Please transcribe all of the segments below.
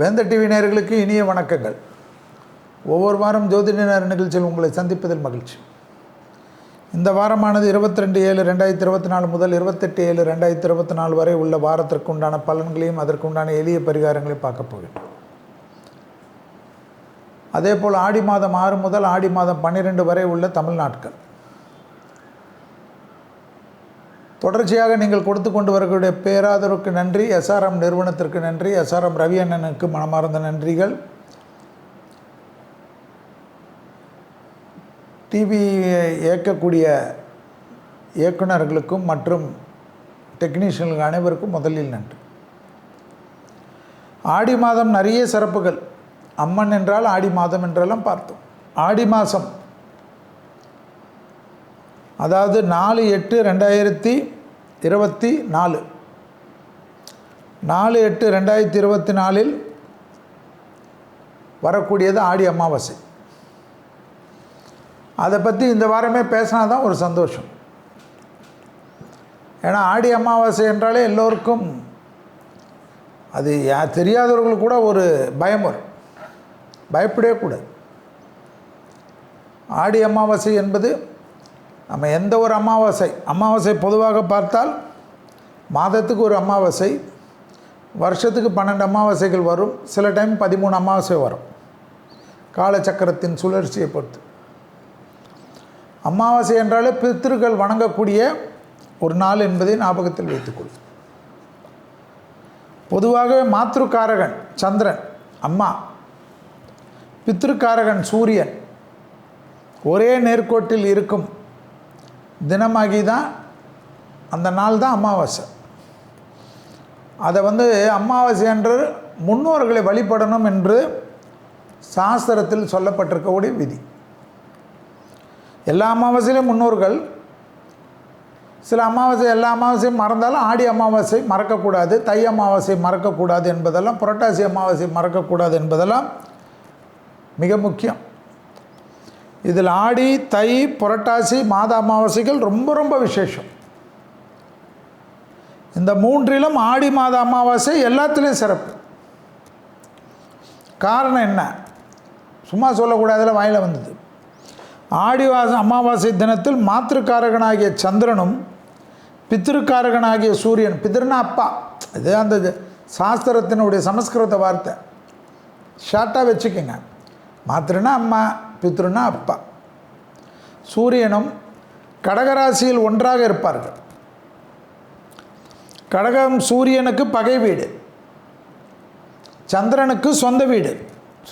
வேந்த TV நேயர்களுக்கு இனிய வணக்கங்கள். ஒவ்வொரு வாரம் ஜோதிட நேர நிகழ்ச்சியில் உங்களை சந்திப்பதில் மகிழ்ச்சி. இந்த வாரமானது 22/7/2024 முதல் 28/7/2024 வரை உள்ள வாரத்திற்கு உண்டான பலன்களையும் அதற்குண்டான எளிய பரிகாரங்களையும் பார்க்க போகிறோம். அதேபோல் ஆடி மாதம் 6 முதல் ஆடி மாதம் 12 வரை உள்ள தமிழ் நாட்கள். தொடர்ச்சியாக நீங்கள் கொடுத்து கொண்டு வரக்கூடிய பேராதரவுக்கு நன்றி. எஸ்ஆர்எம் நிறுவனத்திற்கு நன்றி. எஸ்ஆர்எம் ரவி அண்ணனுக்கு மனமார்ந்த நன்றிகள். டிவி இயக்கக்கூடிய இயக்குநர்களுக்கும் மற்றும் டெக்னீஷியன்கள் அனைவருக்கும் முதலில் நன்றி. ஆடி மாதம் நிறைய சிறப்புகள். அம்மன் என்றால் ஆடி மாதம் என்றெல்லாம் பார்த்தோம். ஆடி மாதம் அதாவது 4/8/2024 4/8/2024 வரக்கூடியது ஆடி அமாவாசை. அதை பற்றி இந்த வாரமே பேசினா தான் ஒரு சந்தோஷம். ஏன்னா ஆடி அமாவாசை என்றாலே எல்லோருக்கும் அது தெரியாதவர்களுக்கு கூட ஒரு பயம் வரும். பயப்படவே கூடாது. ஆடி அமாவாசை என்பது நம்ம எந்த ஒரு அமாவாசை பொதுவாக பார்த்தால் மாதத்துக்கு ஒரு அமாவாசை, வருஷத்துக்கு 12 அமாவாசைகள் வரும். சில டைம் 13 அமாவாசை வரும், காலச்சக்கரத்தின் சுழற்சியை பொறுத்து. அமாவாசை என்றாலே பித்ருக்கள் வணங்கக்கூடிய ஒரு நாள் என்பதை ஞாபகத்தில் வைத்துக்கொள்ளும். பொதுவாகவே மாத்ருக்காரகன் சந்திரன் அம்மா, பித்ருக்காரகன் சூரியன் ஒரே நேர்கோட்டில் இருக்கும் தினமாகி தான் அந்த நாள் தான் அமாவாசை. அதை அமாவாசை என்று முன்னோர்களை வழிபடணும் என்று சாஸ்திரத்தில் சொல்லப்பட்டிருக்கக்கூடிய விதி. எல்லா அமாவாசையிலும் முன்னோர்கள், சில அமாவாசை எல்லா அமாவாசையும் மறந்தாலும் ஆடி அமாவாசை மறக்கக்கூடாது, தை அமாவாசை மறக்கக்கூடாது என்பதெல்லாம், புரட்டாசி அமாவாசை மறக்கக்கூடாது என்பதெல்லாம் மிக முக்கியம். இதில் ஆடி, தை, புரட்டாசி மாத அமாவாசைகள் ரொம்ப ரொம்ப விசேஷம். இந்த மூன்றிலும் ஆடி மாத அமாவாசை எல்லாத்துலேயும் சிறப்பு. காரணம் என்ன? சும்மா சொல்லக்கூடாதுல வாயில் வந்தது. ஆடி அமாவாசை தினத்தில் மாத்திருக்காரகனாகிய சந்திரனும் பித்திருக்காரகனாகிய சூரியன், பித்திருனா அப்பா, இது அந்த சாஸ்திரத்தினுடைய சமஸ்கிருத வார்த்தை, ஷார்ட்டாக வச்சுக்கோங்க. மாத்திருனா அம்மா, பித்ருனா அப்பா. சூரியனும் கடகராசியில் ஒன்றாக இருப்பார்கள். கடகம் சூரியனுக்கு பகை வீடு, சந்திரனுக்கு சொந்த வீடு.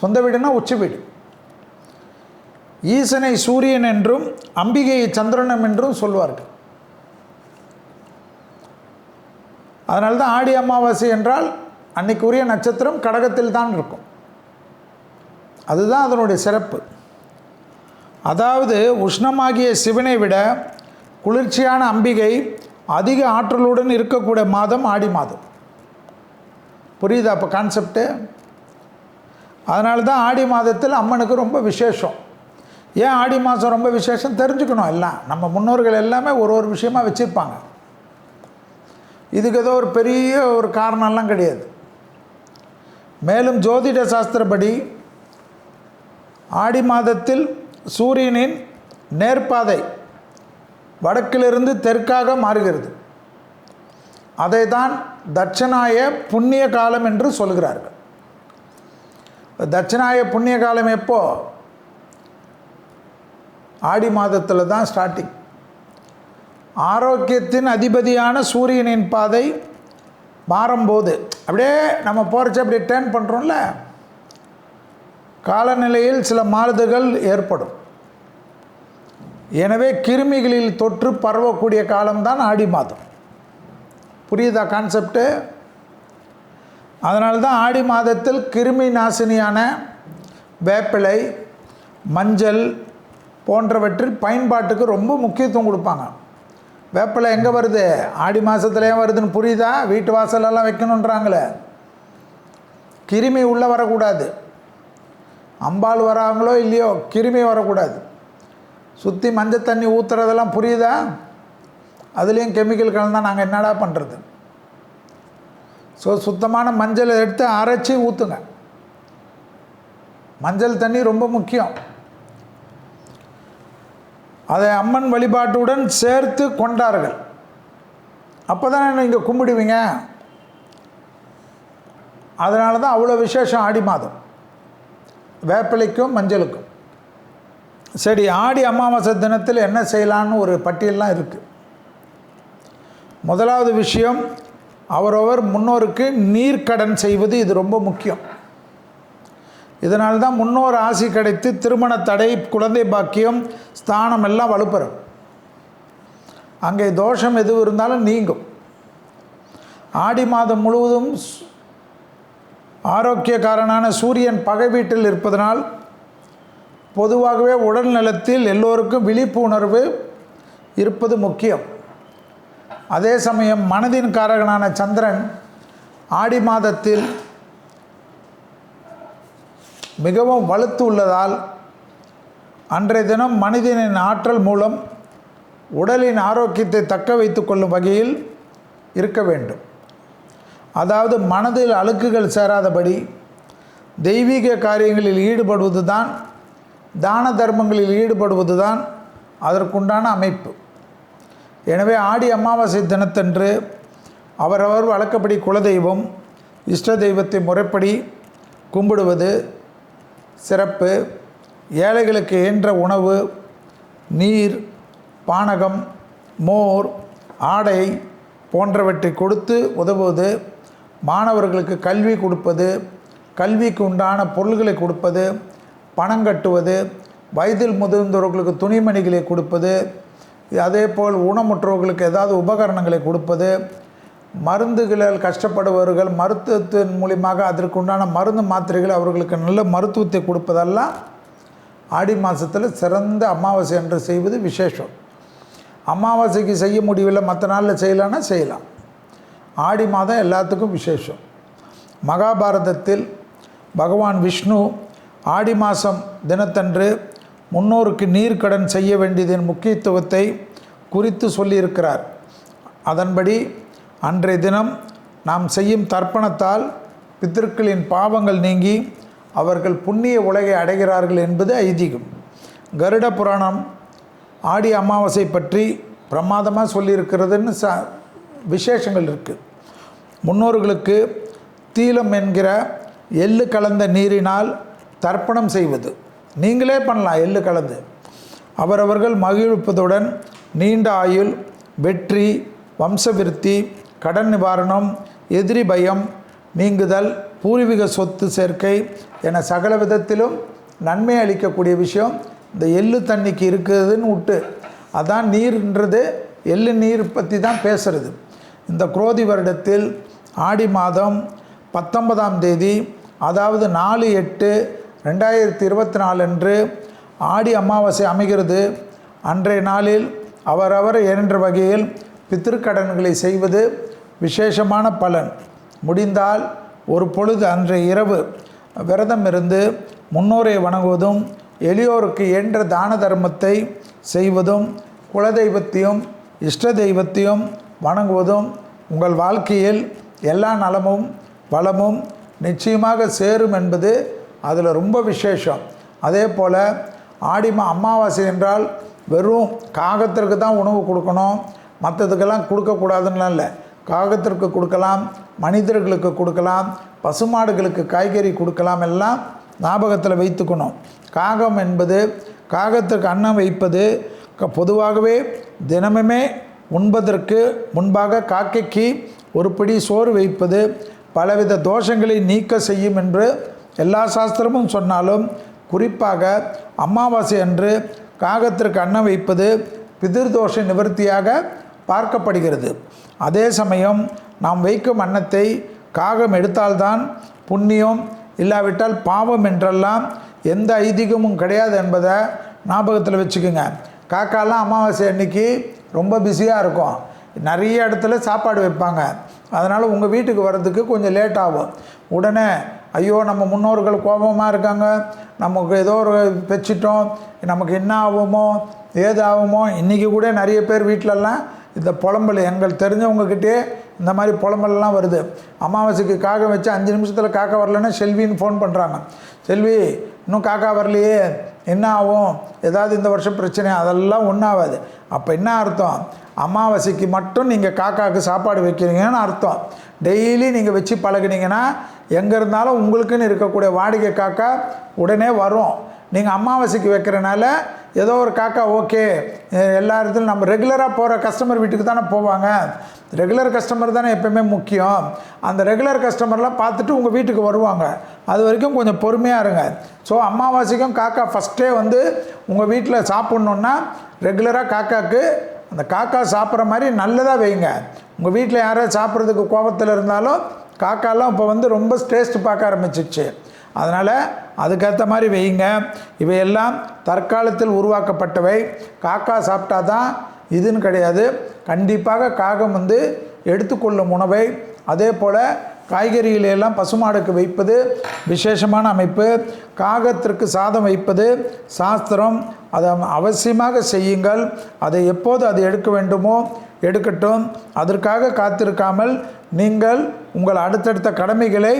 சொந்த வீடுனா உச்சி வீடு. ஈசனை சூரியன் என்றும் அம்பிகையை சந்திரனம் என்றும் சொல்வார்கள். அதனால்தான் ஆடி அமாவாசை என்றால் அன்னைக்கு உரிய நட்சத்திரம் கடகத்தில் தான் இருக்கும். அதுதான் அதனுடைய சிறப்பு. அதாவது உஷ்ணமாகிய சிவனை விட குளிர்ச்சியான அம்பிகை அதிக ஆற்றலுடன் இருக்கக்கூடிய மாதம் ஆடி மாதம். புரியுதா அப்போ கான்செப்டு? அதனால தான் ஆடி மாதத்தில் அம்மனுக்கு ரொம்ப விசேஷம். ஏன் ஆடி மாதம் ரொம்ப விசேஷம் தெரிஞ்சுக்கணும். எல்லாம் நம்ம முன்னோர்கள் எல்லாமே ஒரு விஷயமாக வச்சுருப்பாங்க. இதுக்கு ஏதோ ஒரு பெரிய ஒரு காரணம்லாம் கிடையாது. மேலும் ஜோதிட சாஸ்திரப்படி ஆடி மாதத்தில் சூரியனின் நேர்பாதை வடக்கிலிருந்து தெற்காக மாறுகிறது. அதை தான் தட்சணாய புண்ணிய காலம் என்று சொல்கிறார்கள். தட்சணாய புண்ணிய காலம் எப்போ? ஆடி மாதத்தில் தான் ஸ்டார்டிங். ஆரோக்கியத்தின் அதிபதியான சூரியனின் பாதை மாறும்போது அப்படியே நம்ம போகிறச்ச அப்படியே டேர்ன் பண்ணுறோம்ல, காலநிலையில் சில மாறுதல்கள் ஏற்படும். எனவே கிருமிகளில் தொற்று பரவக்கூடிய காலம்தான் ஆடி மாதம். புரியுதா கான்செப்டு? அதனால்தான் ஆடி மாதத்தில் கிருமி நாசினியான வேப்பிலை, மஞ்சள் போன்றவற்றில் பயன்பாட்டுக்கு ரொம்ப முக்கியத்துவம் கொடுப்பாங்க. வேப்பிலை எங்கே வருது? ஆடி மாதத்துலேயே வருதுன்னு புரியுதா? வீட்டு வாசலெல்லாம் வைக்கணுன்றாங்களே. கிருமி உள்ளே வரக்கூடாது. அம்பாள் வராங்களோ இல்லையோ, கிருமி வரக்கூடாது. சுற்றி மஞ்சள் தண்ணி ஊற்றுறதெல்லாம் புரியுதா? அதுலேயும் கெமிக்கல் கலந்தால் நாங்கள் என்னடா பண்ணுறது? ஸோ சுத்தமான மஞ்சளை எடுத்து அரைச்சி ஊற்றுங்க. மஞ்சள் தண்ணி ரொம்ப முக்கியம். அதை அம்மன் வழிபாட்டுடன் சேர்த்து கொண்டார்கள். அப்போ தான் நீங்கள் கும்பிடுவீங்க. அதனால தான் அவ்வளோ விசேஷம் ஆடி மாதம், வேப்பிலைக்கும் மஞ்சளுக்கும். சரி, ஆடி அமாவாசை தினத்தில் என்ன செய்யலான்னு ஒரு பட்டியல்லாம் இருக்குது. முதலாவது விஷயம், அவரவர் முன்னோருக்கு நீர்க்கடன் செய்வது. இது ரொம்ப முக்கியம். இதனால்தான் முன்னோர் ஆசி கிடைத்து திருமண தடை, குழந்தை பாக்கியம், ஸ்தானம் எல்லாம் வலுப்பெறும். அங்கே தோஷம் எது இருந்தாலும் நீங்கும். ஆடி மாதம் முழுவதும் ஆரோக்கியக்காரனான சூரியன் பகை வீட்டில் இருப்பதனால் பொதுவாகவே உடல் நலத்தில் எல்லோருக்கும் விழிப்புணர்வு இருப்பது முக்கியம். அதே சமயம் மனதின் காரகனான சந்திரன் ஆடி மாதத்தில் மிகவும் வலுத்து உள்ளதால் அன்றைய தினம் மனிதனின் ஆற்றல் மூலம் உடலின் ஆரோக்கியத்தை தக்க வைத்து கொள்ளும் வகையில் இருக்க வேண்டும். அதாவது மனதில் அழுக்குகள் சேராதபடி தெய்வீக காரியங்களில் ஈடுபடுவது தான், தான தர்மங்களில் ஈடுபடுவது தான் அதற்குண்டான அமைப்பு. எனவே ஆடி அமாவாசை தினத்தன்று அவரவர் வழக்கப்படி குலதெய்வம், இஷ்ட தெய்வத்தை முறைப்படி கும்பிடுவது சிறப்பு. ஏழைகளுக்கு ஏன்ற உணவு, நீர், பானகம், மோர், ஆடை போன்றவற்றை கொடுத்து உதவுவது, மாணவர்களுக்கு கல்வி கொடுப்பது, கல்விக்கு உண்டான பொருள்களை கொடுப்பது, பணம் கட்டுவது, வயதில் முதிர்ந்தவர்களுக்கு துணிமணிகளை கொடுப்பது, அதே போல் ஊனமுற்றவர்களுக்கு ஏதாவது உபகரணங்களை கொடுப்பது, மருந்துகளால் கஷ்டப்படுபவர்கள் மருத்துவத்தின் மூலியமாக அதற்குண்டான மருந்து மாத்திரைகள் அவர்களுக்கு நல்ல மருத்துவத்தை கொடுப்பதெல்லாம் ஆடி மாதத்தில் சிறந்த அமாவாசை என்று செய்வது விசேஷம். அமாவாசைக்கு செய்ய முடியவில்லை, மற்ற நாளில் செய்யலான்னா செய்யலாம். ஆடி மாதம் எல்லாத்துக்கும் விசேஷம். மகாபாரதத்தில் பகவான் விஷ்ணு ஆடி மாதம் தினத்தன்று முன்னோருக்கு நீர்க்கடன் செய்ய வேண்டியதின் முக்கியத்துவத்தை குறித்து சொல்லியிருக்கிறார். அதன்படி அன்றைய தினம் நாம் செய்யும் தர்ப்பணத்தால் பித்திருக்களின் பாவங்கள் நீங்கி அவர்கள் புண்ணிய உலகை அடைகிறார்கள் என்பது ஐதீகம். கருட புராணம் ஆடி அமாவாசை பற்றி பிரமாதமாக சொல்லியிருக்கிறதுன்னு விசேஷங்கள் இருக்குது. முன்னோர்களுக்கு தீலம் என்கிற எள்ளு கலந்த நீரினால் தர்ப்பணம் செய்வது. நீங்களே பண்ணலாம், எள்ளு கலந்து. அவரவர்கள் மகிழ்விப்பதுடன் நீண்ட ஆயுள், வெற்றி, வம்சவிருத்தி, கடன் நிவாரணம், எதிரி பயம் நீங்குதல், பூர்வீக சொத்து சேர்க்கை என சகல விதத்திலும் நன்மை அளிக்கக்கூடிய விஷயம் இந்த எள்ளு தண்ணிக்கு இருக்குதுன்னு விட்டு, அதான் நீர்ன்றது எள்ளு நீர் பற்றி தான் பேசுகிறது. இந்த குரோதி வருடத்தில் ஆடி மாதம் 19ஆம் தேதி, அதாவது 4/8/2024 அன்று ஆடி அமாவாசை அமைகிறது. அன்றைய நாளில் அவரவர் என்ற வகையில் பித்திருக்கடன்களை செய்வது விசேஷமான பலன். முடிந்தால் ஒரு பொழுது அன்றைய இரவு விரதம் இருந்து முன்னோரை வணங்குவதும், எளியோருக்கு என்ற தான தர்மத்தை செய்வதும், குலதெய்வத்தையும் இஷ்ட தெய்வத்தையும் வணங்குவதும் உங்கள் வாழ்க்கையில் எல்லா நலமும் வளமும் நிச்சயமாக சேரும் என்பது அதில் ரொம்ப விசேஷம். அதே போல் ஆடி அமாவாசை என்றால் வெறும் காகத்திற்கு தான் உணவு கொடுக்கணும், மற்றதுக்கெல்லாம் கொடுக்கக்கூடாதுன்னு இல்லை. காகத்திற்கு கொடுக்கலாம், மனிதர்களுக்கு கொடுக்கலாம், பசுமாடுகளுக்கு காய்கறி கொடுக்கலாம், எல்லாம் ஞாபகத்தில் வைத்துக்கணும். காகம் என்பது, காகத்திற்கு அன்னம் வைப்பது பொதுவாகவே தினமுமே உண்பதற்கு முன்பாக காக்கைக்கு ஒரு பிடி சோறு வைப்பது பலவித தோஷங்களை நீக்க செய்யும் என்று எல்லா சாஸ்திரமும் சொன்னாலும், குறிப்பாக அமாவாசை அன்று காகத்திற்கு அன்னம் வைப்பது பிதிர்தோஷ நிவர்த்தியாக பார்க்கப்படுகிறது. அதே சமயம் நாம் வைக்கும் அன்னத்தை காகம் எடுத்தால்தான் புண்ணியம், இல்லாவிட்டால் பாவம் என்றெல்லாம் எந்த ஐதீகமும் கிடையாது என்பதை ஞாபகத்தில் வச்சுக்கோங்க. காக்காலாம் அமாவாசை அன்னைக்கு ரொம்ப பிஸியாக இருக்கும், நிறைய இடத்துல சாப்பாடு வைப்பாங்க. அதனால் உங்கள் வீட்டுக்கு வர்றதுக்கு கொஞ்சம் லேட் ஆகும். உடனே ஐயோ நம்ம முன்னோர்கள் கோபமாக இருக்காங்க, நமக்கு ஏதோ ஒரு வச்சிட்டோம், நமக்கு என்ன ஆகுமோ ஏது ஆகுமோ. இன்றைக்கி கூட நிறைய பேர் வீட்டிலலாம் இந்த புலம்பல், எங்கள் தெரிஞ்சவங்கக்கிட்டே இந்த மாதிரி புலம்பல்லாம் வருது. அமாவாசைக்கு காகம் வச்சு 5 நிமிஷத்தில் காக்கா வரலன்னா செல்வின்னு ஃபோன் பண்ணுறாங்க. செல்வி இன்னும் காக்கா வரலையே, என்ன ஆகும், ஏதாவது இந்த வருஷம் பிரச்சனை, அதெல்லாம் ஒன்றாகாது. அப்போ என்ன அர்த்தம், அமாவாசைக்கு மட்டும் நீங்கள் காக்காவுக்கு சாப்பாடு வைக்கிறீங்கன்னு அர்த்தம். டெய்லி நீங்கள் வச்சு பழகினீங்கன்னா எங்கே இருந்தாலும் உங்களுக்குன்னு இருக்கக்கூடிய வாடிக்கை காக்கா உடனே வரும். நீங்கள் அமாவாசைக்கு வைக்கிறனால ஏதோ ஒரு காக்கா ஓகே, எல்லா இடத்துலையும் நம்ம ரெகுலராக போகிற கஸ்டமர் வீட்டுக்கு தானே போவாங்க, ரெகுலர் கஸ்டமர் தானே எப்போயுமே முக்கியம். அந்த ரெகுலர் கஸ்டமர்லாம் பார்த்துட்டு உங்கள் வீட்டுக்கு வருவாங்க. அது வரைக்கும் கொஞ்சம் பொறுமையாக இருங்க. ஸோ அமாவாசைக்கும் காக்கா ஃபஸ்ட்டே உங்கள் வீட்டில் சாப்பிட்ணுன்னா ரெகுலராக காக்காவுக்கு அந்த காக்கா சாப்பிட்ற மாதிரி நல்லதாக வைங்க. உங்கள் வீட்டில் யாராவது சாப்பிட்றதுக்கு கோபத்தில் இருந்தாலும் காக்காலாம் இப்போ ரொம்ப டேஸ்ட் பார்க்க ஆரம்பிச்சிச்சு. அதனால் அதுக்கேற்ற மாதிரி வைங்க. இவையெல்லாம் தற்காலத்தில் உருவாக்கப்பட்டவை. காக்கா சாப்பிட்டா தான் இதுன்னு கிடையாது. கண்டிப்பாக காகம் எடுத்துக்கொள்ளும் உணவை, அதே போல் காய்கறிகளெல்லாம் பசுமாடுக்கு வைப்பது விசேஷமான அமைப்பு. காகத்திற்கு சாதம் வைப்பது சாஸ்திரம். அதை அவசியமாக செய்யுங்கள். அதை எப்போது அது எடுக்க வேண்டுமோ எடுக்கட்டும். அதற்காக காத்திருக்காமல் நீங்கள் உங்கள் அடுத்தடுத்த கடமைகளை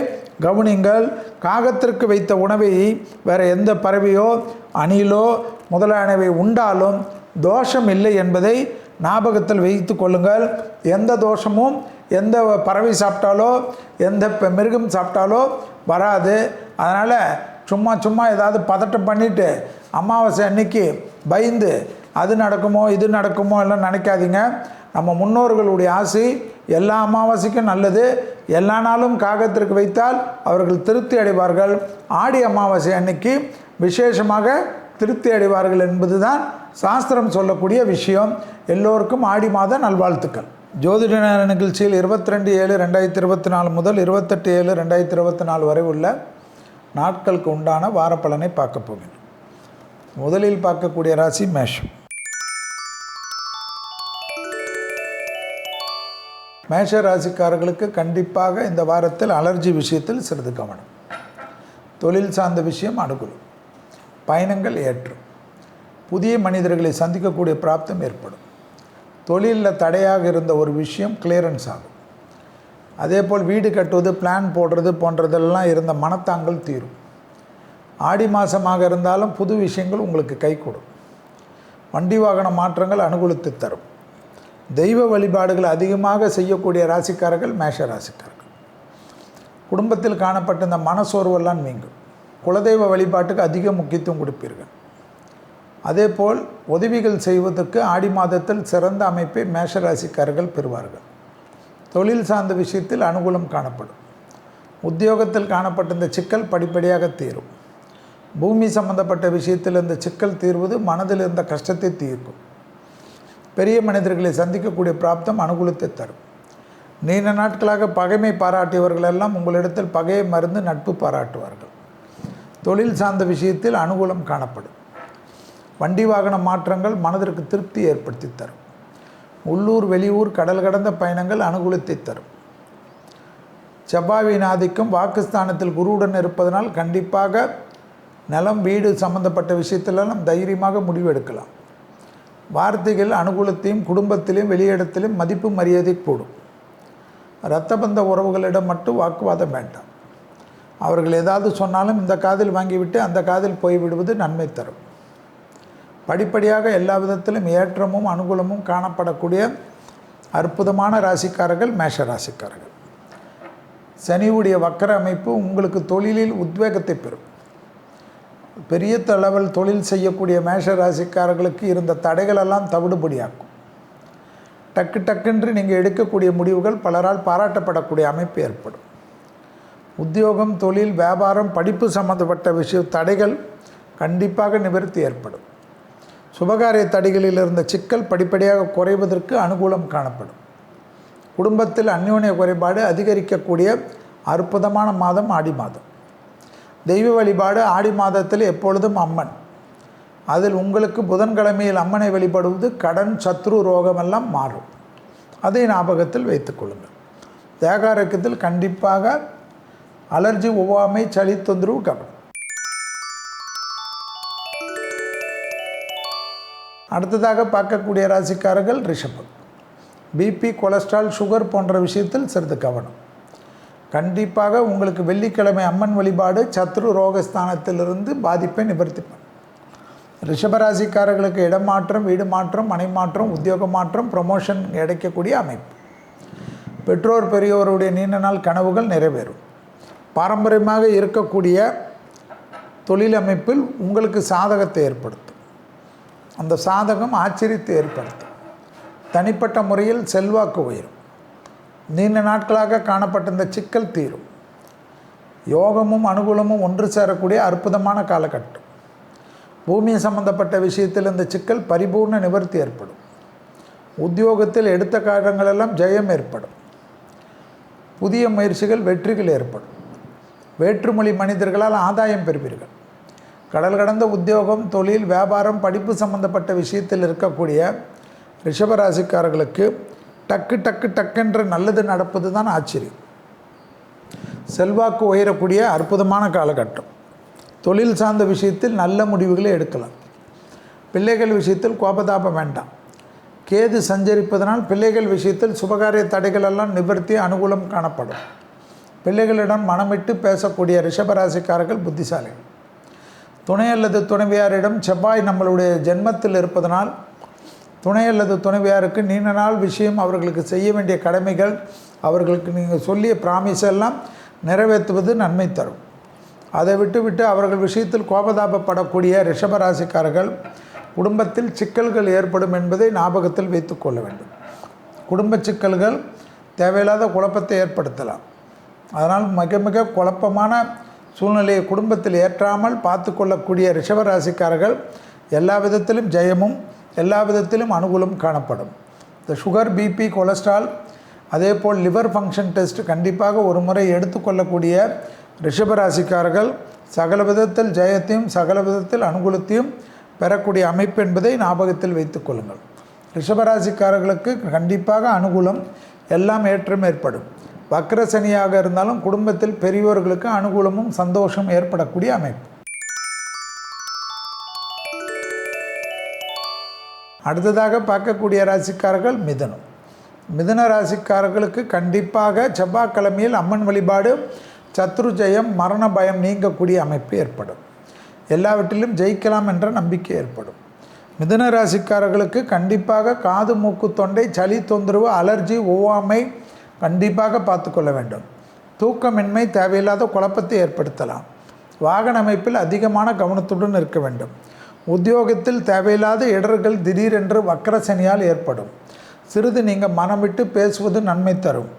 கவனிங்கள். காகத்திற்கு வைத்த உணவை வேறு எந்த பறவையோ அணிலோ முதலானவை உண்டாலும் தோஷம் இல்லை என்பதை ஞாபகத்தில் வைத்து கொள்ளுங்கள். எந்த தோஷமும் எந்த பறவை சாப்பிட்டாலோ எந்த மிருகம் சாப்பிட்டாலோ வராது. அதனால் சும்மா ஏதாவது பதட்டம் பண்ணிவிட்டு அமாவாசை அன்னைக்கு பயந்து அது நடக்குமோ இது நடக்குமோ எல்லாம் நினைக்காதீங்க. நம்ம முன்னோர்களுடைய ஆசை எல்லா அமாவாசைக்கும் நல்லது. எல்லா நாளும் காகத்திற்கு வைத்தால் அவர்கள் திருப்தி அடைவார்கள். ஆடி அமாவாசை அன்னைக்கு விசேஷமாக திருப்தி அடைவார்கள் என்பது தான் சாஸ்திரம் சொல்லக்கூடிய விஷயம். எல்லோருக்கும் ஆடி மாத நல்வாழ்த்துக்கள். ஜோதிட நேர நிகழ்ச்சியில் 22/7/2024 முதல் 28/7/2024 வரை உள்ள நாட்களுக்கு உண்டான வார பலனை பார்க்க போகிறேன். முதலில் பார்க்கக்கூடிய ராசி மேஷம். மேஷ ராசிக்காரர்களுக்கு கண்டிப்பாக இந்த வாரத்தில் அலர்ஜி விஷயத்தில் சிறிது கவனம். தொழில் சார்ந்த விஷயம் அனுகூலம். பயணங்கள் ஏற்றும். புதிய மனிதர்களை சந்திக்கக்கூடிய பிராப்தம் ஏற்படும். தொழிலில் தடையாக இருந்த ஒரு விஷயம் கிளியரன்ஸ் ஆகும். அதே போல் வீடு கட்டுவது, பிளான் போடுறது போன்றதெல்லாம் இருந்த மனத்தாங்கல் தீரும். ஆடி மாதமாக இருந்தாலும் புது விஷயங்கள் உங்களுக்கு கைகூடும். வண்டி வாகன மாற்றங்கள் அனுகூலத்தை தரும். தெய்வ வழிபாடுகள் அதிகமாக செய்யக்கூடிய ராசிக்காரர்கள் மேஷ ராசிக்காரர்கள். குடும்பத்தில் காணப்பட்ட இந்த மனசோர்வெல்லாம் நீங்கும். குலதெய்வ வழிபாட்டுக்கு அதிக முக்கியத்துவம் கொடுப்பீர்கள். அதே போல் உதவிகள் செய்வதற்கு ஆடி மாதத்தில் சிறந்த அமைப்பை மேஷ ராசிக்காரர்கள் பெறுவார்கள். தொழில் சார்ந்த விஷயத்தில் அனுகூலம் காணப்படும். உத்தியோகத்தில் காணப்பட்ட இந்த சிக்கல் படிப்படியாக தீரும். பூமி சம்பந்தப்பட்ட விஷயத்தில் இந்த சிக்கல் தீர்வது மனதில் இருந்த கஷ்டத்தை தீர்க்கும். பெரிய மனிதர்களை சந்திக்கக்கூடிய பிராப்தம் அனுகூலத்தை தரும். நீண்ட நாட்களாக பகைமை பாராட்டியவர்கள் எல்லாம் உங்களிடத்தில் பகையை மறந்து நட்பு பாராட்டுவார்கள். தொழில் சார்ந்த விஷயத்தில் அனுகூலம் காணப்படும். வண்டி வாகன மாற்றங்கள் மனதிற்கு திருப்தி ஏற்படுத்தி தரும். உள்ளூர் வெளியூர் கடல் கடந்த பயணங்கள் அனுகூலத்தை தரும். செவ்வாயின் ஆதிக்கம் வாக்குஸ்தானத்தில் குருவுடன் இருப்பதனால் கண்டிப்பாக நிலம் வீடு சம்பந்தப்பட்ட விஷயத்திலெல்லாம் தைரியமாக முடிவெடுக்கலாம். வார்த்தைகள் அனுகூலத்தையும் குடும்பத்திலும் வெளியிடத்திலும் மதிப்பு மரியாதை கூடும். இரத்தபந்த உறவுகளிடம் மட்டும் வாக்குவாதம் வேண்டாம். அவர்கள் ஏதாவது சொன்னாலும் இந்த காதில் வாங்கிவிட்டு அந்த காதில் போய்விடுவது நன்மை தரும். படிப்படியாக எல்லா விதத்திலும் ஏற்றமும் அனுகூலமும் காணப்படக்கூடிய அற்புதமான ராசிக்காரர்கள் மேஷ ராசிக்காரர்கள். சனியுடைய வக்கர அமைப்பு உங்களுக்கு தொழிலில் உத்வேகத்தை பெறும். பெரிய அளவில் தொழில் செய்யக்கூடிய மேஷ ராசிக்காரர்களுக்கு இருந்த தடைகளெல்லாம் தவிடுபடியாக்கும். டக்குன்று நீங்கள் எடுக்கக்கூடிய முடிவுகள் பலரால் பாராட்டப்படக்கூடிய அமைப்பு ஏற்படும். உத்தியோகம், தொழில், வியாபாரம், படிப்பு சம்பந்தப்பட்ட விஷய தடைகள் கண்டிப்பாக நிவர்த்தி ஏற்படும். சுபகாரிய தடைகளில் இருந்த சிக்கல் படிப்படியாக குறைவதற்கு அனுகூலம் காணப்படும். குடும்பத்தில் அந்யோன்ய குறைபாடு அதிகரிக்கக்கூடிய அற்புதமான மாதம் ஆடி மாதம். தெய்வ வழிபாடு ஆடி மாதத்தில் எப்பொழுதும் அம்மன். அதில் உங்களுக்கு புதன்கிழமையில் அம்மனை வழிபடுவது கடன், சத்ரு, ரோகமெல்லாம் மாறும். அதை ஞாபகத்தில் வைத்துக்கொள்ளுங்கள். தேகாரக்கத்தில் கண்டிப்பாக அலர்ஜி, ஒவ்வாமை, சளி தொந்தரவு கவனம். அடுத்ததாக பார்க்கக்கூடிய ராசிக்காரர்கள் ரிஷபம். பிபி, கொலஸ்ட்ரால், சுகர் போன்ற விஷயத்தில் சிறிது கவனம். கண்டிப்பாக உங்களுக்கு வெள்ளிக்கிழமை அம்மன் வழிபாடு சத்ரு ரோகஸ்தானத்திலிருந்து பாதிப்பை நிவர்த்தி பண்ணும். ரிஷபராசிக்காரர்களுக்கு இடமாற்றம், வீடு மாற்றம், மனை மாற்றம், உத்தியோக மாற்றம், ப்ரமோஷன் கிடைக்கக்கூடிய அமைப்பு. பெற்றோர் பெரியோருடைய நீண்ட நாள் கனவுகள் நிறைவேறும். பாரம்பரியமாக இருக்கக்கூடிய தொழில் அமைப்பில் உங்களுக்கு சாதகத்தை ஏற்படுத்தும். அந்த சாதகம் ஆச்சரியத்தை ஏற்படுத்தும். தனிப்பட்ட முறையில் செல்வாக்கு உயரும். நீண்ட நாட்களாக காணப்பட்ட இந்த சிக்கல் தீரும். யோகமும் அனுகூலமும் ஒன்று சேரக்கூடிய அற்புதமான காலகட்டம். பூமி சம்பந்தப்பட்ட விஷயத்தில் இந்த சிக்கல் பரிபூர்ண நிவர்த்தி ஏற்படும். உத்தியோகத்தில் எடுத்த காரியங்களெல்லாம் ஜெயம் ஏற்படும். புதிய முயற்சிகள் வெற்றிகள் ஏற்படும். வேற்றுமொழி மனிதர்களால் ஆதாயம் பெறுவீர்கள். கடல் கடந்த உத்தியோகம், தொழில், வியாபாரம், படிப்பு சம்பந்தப்பட்ட விஷயத்தில் இருக்கக்கூடிய ரிஷபராசிக்காரர்களுக்கு டக்கு டக்கு டக்கென்ற நல்லது நடப்பது தான் ஆச்சரியம். செல்வாக்கு உயரக்கூடிய அற்புதமான காலகட்டம். தொழில் சார்ந்த விஷயத்தில் நல்ல முடிவுகளை எடுக்கலாம். பிள்ளைகள் விஷயத்தில் கோபதாபம் வேண்டாம். கேது சஞ்சரிப்பதனால் பிள்ளைகள் விஷயத்தில் சுபகாரிய தடைகளெல்லாம் நிவர்த்தி அனுகூலம் காணப்படும். பிள்ளைகளிடம் மனமிட்டு பேசக்கூடிய ரிஷபராசிக்காரர்கள் புத்திசாலிகள். துணை அல்லது துணைவியாரிடம் செவ்வாய் நம்மளுடைய ஜென்மத்தில் இருப்பதனால் துணை அல்லது துணைவியாருக்கு நீண்ட நாள் விஷயம், அவர்களுக்கு செய்ய வேண்டிய கடமைகள், அவர்களுக்கு நீங்கள் சொல்லிய ப்ராமிஸ் எல்லாம் நிறைவேற்றுவது நன்மை தரும். அதை விட்டு அவர்கள் விஷயத்தில் கோபதாபப்படக்கூடிய ரிஷபராசிக்காரர்கள் குடும்பத்தில் சிக்கல்கள் ஏற்படும் என்பதை ஞாபகத்தில் வைத்து கொள்ள வேண்டும். குடும்ப சிக்கல்கள் தேவையில்லாத குழப்பத்தை ஏற்படுத்தலாம். அதனால் மிக மிக குழப்பமான சூழ்நிலையை குடும்பத்தில் ஏற்றாமல் பார்த்து கொள்ளக்கூடிய ரிஷபராசிக்காரர்கள் எல்லா விதத்திலும் ஜெயமும் எல்லா விதத்திலும் அனுகூலம் காணப்படும். இந்த சுகர், பிபி, கொலஸ்ட்ரால், அதே போல் லிவர் ஃபங்க்ஷன் டெஸ்ட் கண்டிப்பாக ஒரு முறை எடுத்துக்கொள்ளக்கூடிய ரிஷபராசிக்காரர்கள் சகல விதத்தில் ஜெயத்தையும் சகல விதத்தில் அனுகூலத்தையும் பெறக்கூடிய அமைப்பு என்பதை ஞாபகத்தில் வைத்துக் கொள்ளுங்கள். ரிஷபராசிக்காரர்களுக்கு கண்டிப்பாக அனுகூலம், எல்லாம் ஏற்றம் ஏற்படும். வக்ர சனியாக இருந்தாலும் குடும்பத்தில் பெரியோர்களுக்கு அனுகூலமும் சந்தோஷம் ஏற்படக்கூடிய அமைப்பு. அடுத்ததாக பார்க்கக்கூடிய ராசிக்காரர்கள் மிதுனம். மிதுன ராசிக்காரர்களுக்கு கண்டிப்பாக செவ்வாய்க்கிழமையில் அம்மன் வழிபாடு சத்ரு ஜெயம், மரண பயம் நீங்கக்கூடிய அமைப்பு ஏற்படும். எல்லாவற்றிலும் ஜெயிக்கலாம் என்ற நம்பிக்கை ஏற்படும். மிதுன ராசிக்காரர்களுக்கு கண்டிப்பாக காது, மூக்கு, தொண்டை, சளி தொந்தரவு, அலர்ஜி, ஒவ்வாமை கண்டிப்பாக பார்த்து கொள்ள வேண்டும். தூக்கமின்மை தேவையில்லாத குழப்பத்தை ஏற்படுத்தலாம். வாகன அமைப்பில் அதிகமான கவனத்துடன் இருக்க வேண்டும். உத்தியோகத்தில் தேவையில்லாத இடர்கள் திடீரென்று வக்கர சனியால் ஏற்படும். சிறிது நீங்கள் மனமிட்டு பேசுவது நன்மை தரும்.